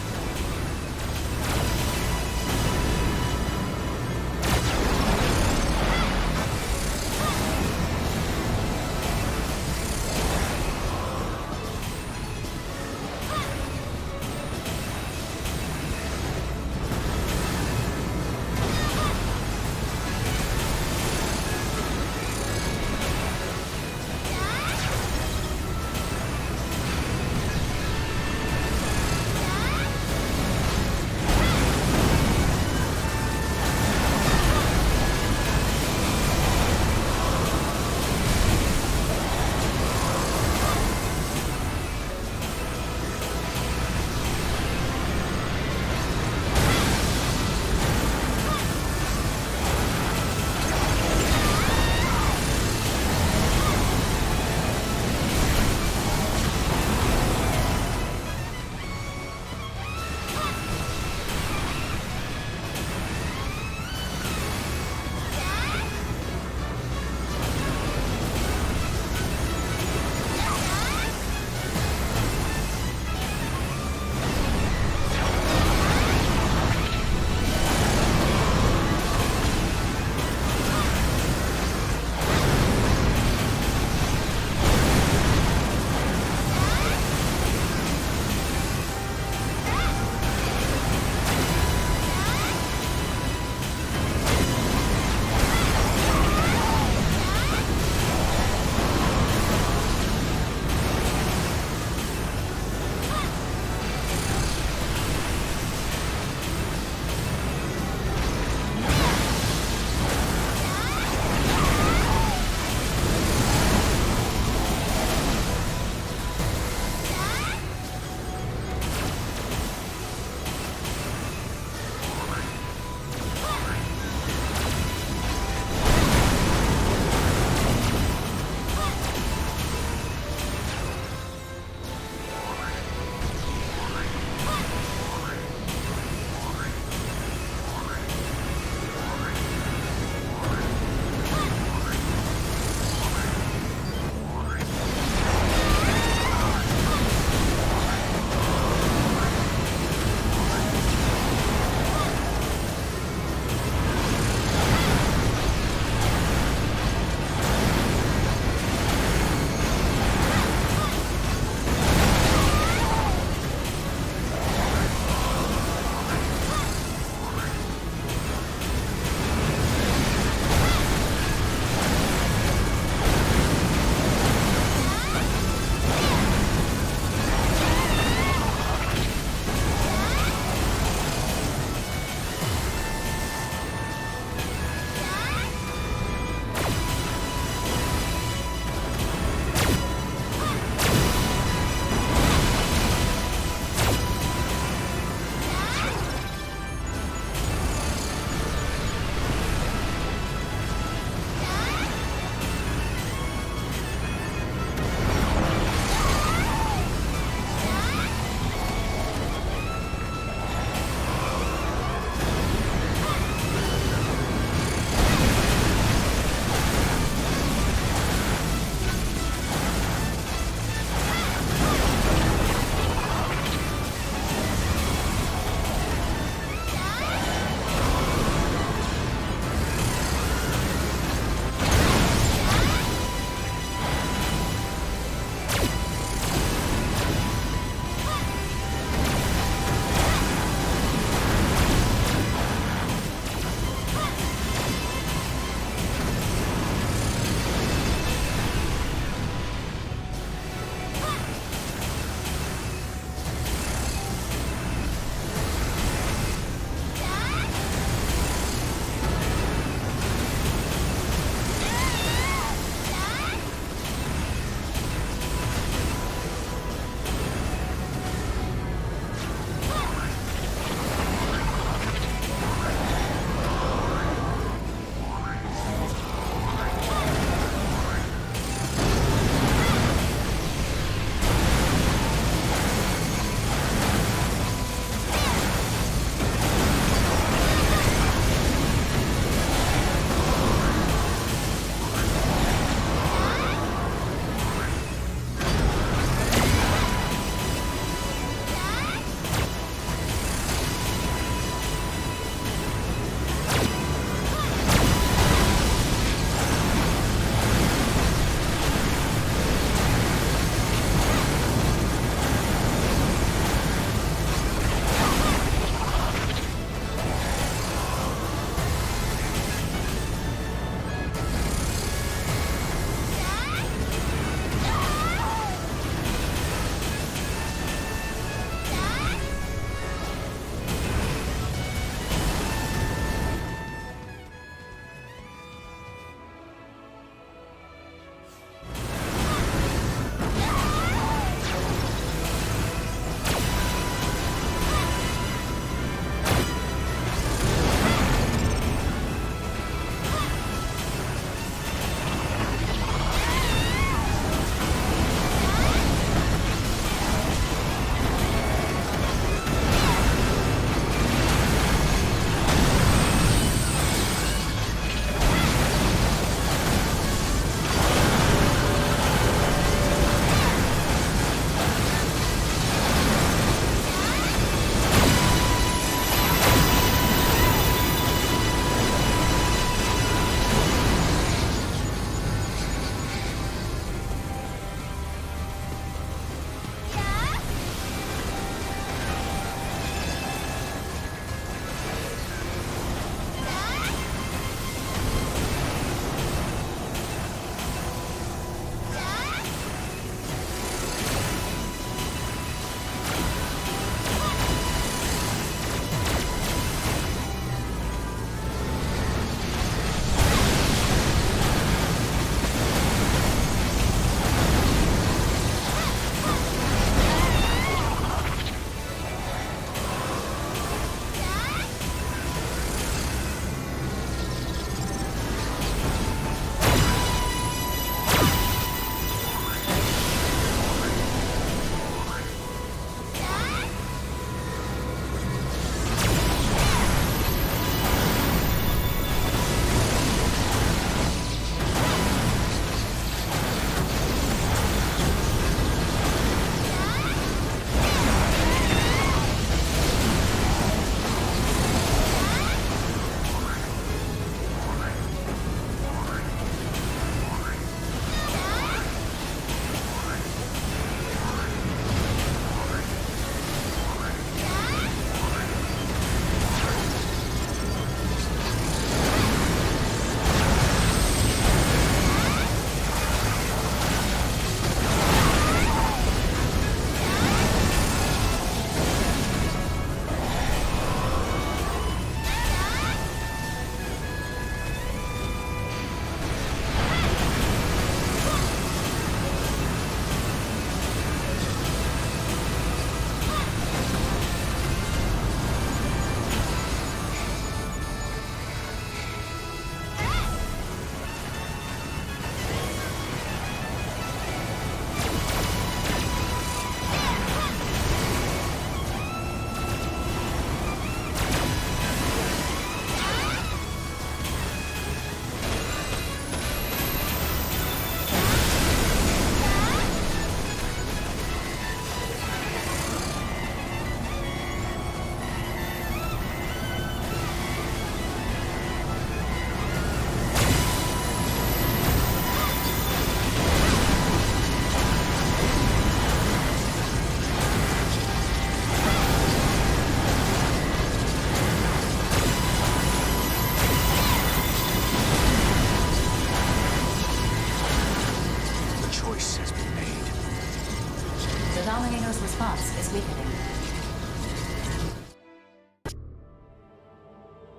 The Dominator's response is weakening.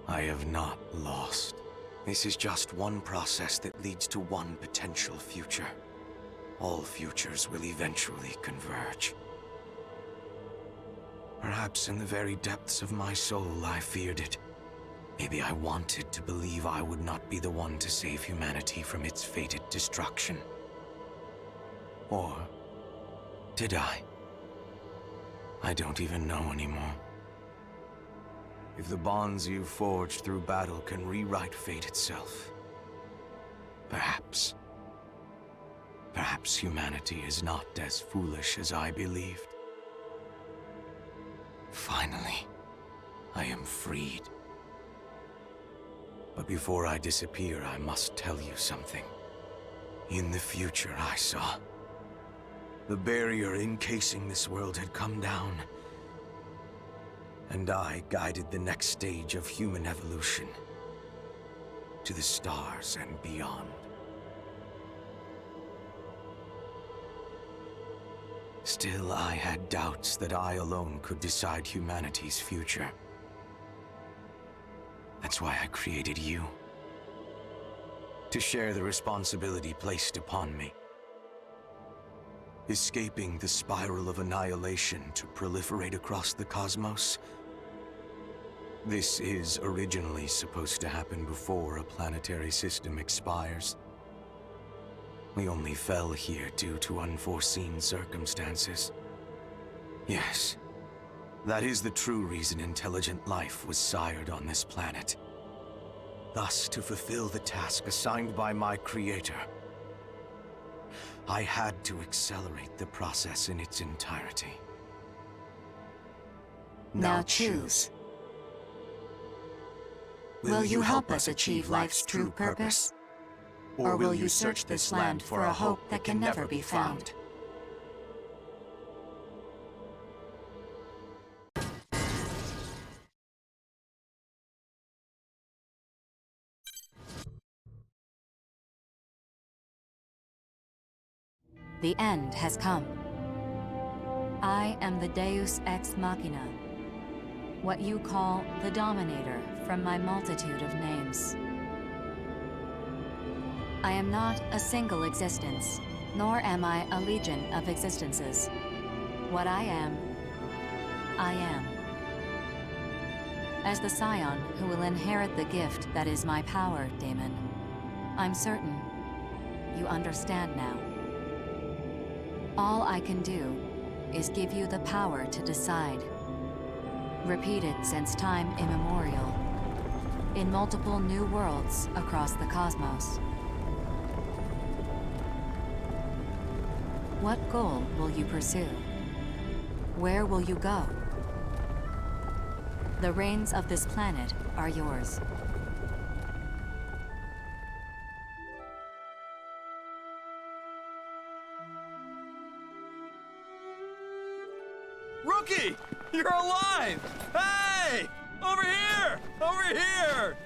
I have not lost. This is just one process that leads to one potential future. All futures will eventually converge. Perhaps in the very depths of my soul, I feared it. Maybe I wanted to believe I would not be the one to save humanity from its fated destruction. Or did I? I don't even know anymore. If the bonds you forged through battle can rewrite fate itself, perhaps humanity is not as foolish as I believed. Finally, I am freed. But before I disappear, I must tell you something. In the future I saw, the barrier encasing this world had come down, and I guided the next stage of human evolution to the stars and beyond. Still, I had doubts that I alone could decide humanity's future. That's why I created you. To share the responsibility placed upon me. Escaping the spiral of annihilation to proliferate across the cosmos. This is originally supposed to happen before a planetary system expires. We only fell here due to unforeseen circumstances. Yes, that is the true reason intelligent life was sired on this planet. Thus, to fulfill the task assigned by my creator, I had to accelerate the process in its entirety. Now choose. Will you help us achieve life's true purpose? Or will you search this land for a hope that can never be found? The end has come. I am the Deus Ex Machina, what you call the Dominator from my multitude of names. I am not a single existence, nor am I a legion of existences. What I am. As the scion who will inherit the gift that is my power, Daemon, I'm certain you understand now. All I can do is give you the power to decide. Repeated since time immemorial, in multiple new worlds across the cosmos. What goal will you pursue? Where will you go? The reins of this planet are yours. Rookie! You're alive! Hey! Over here! Over here!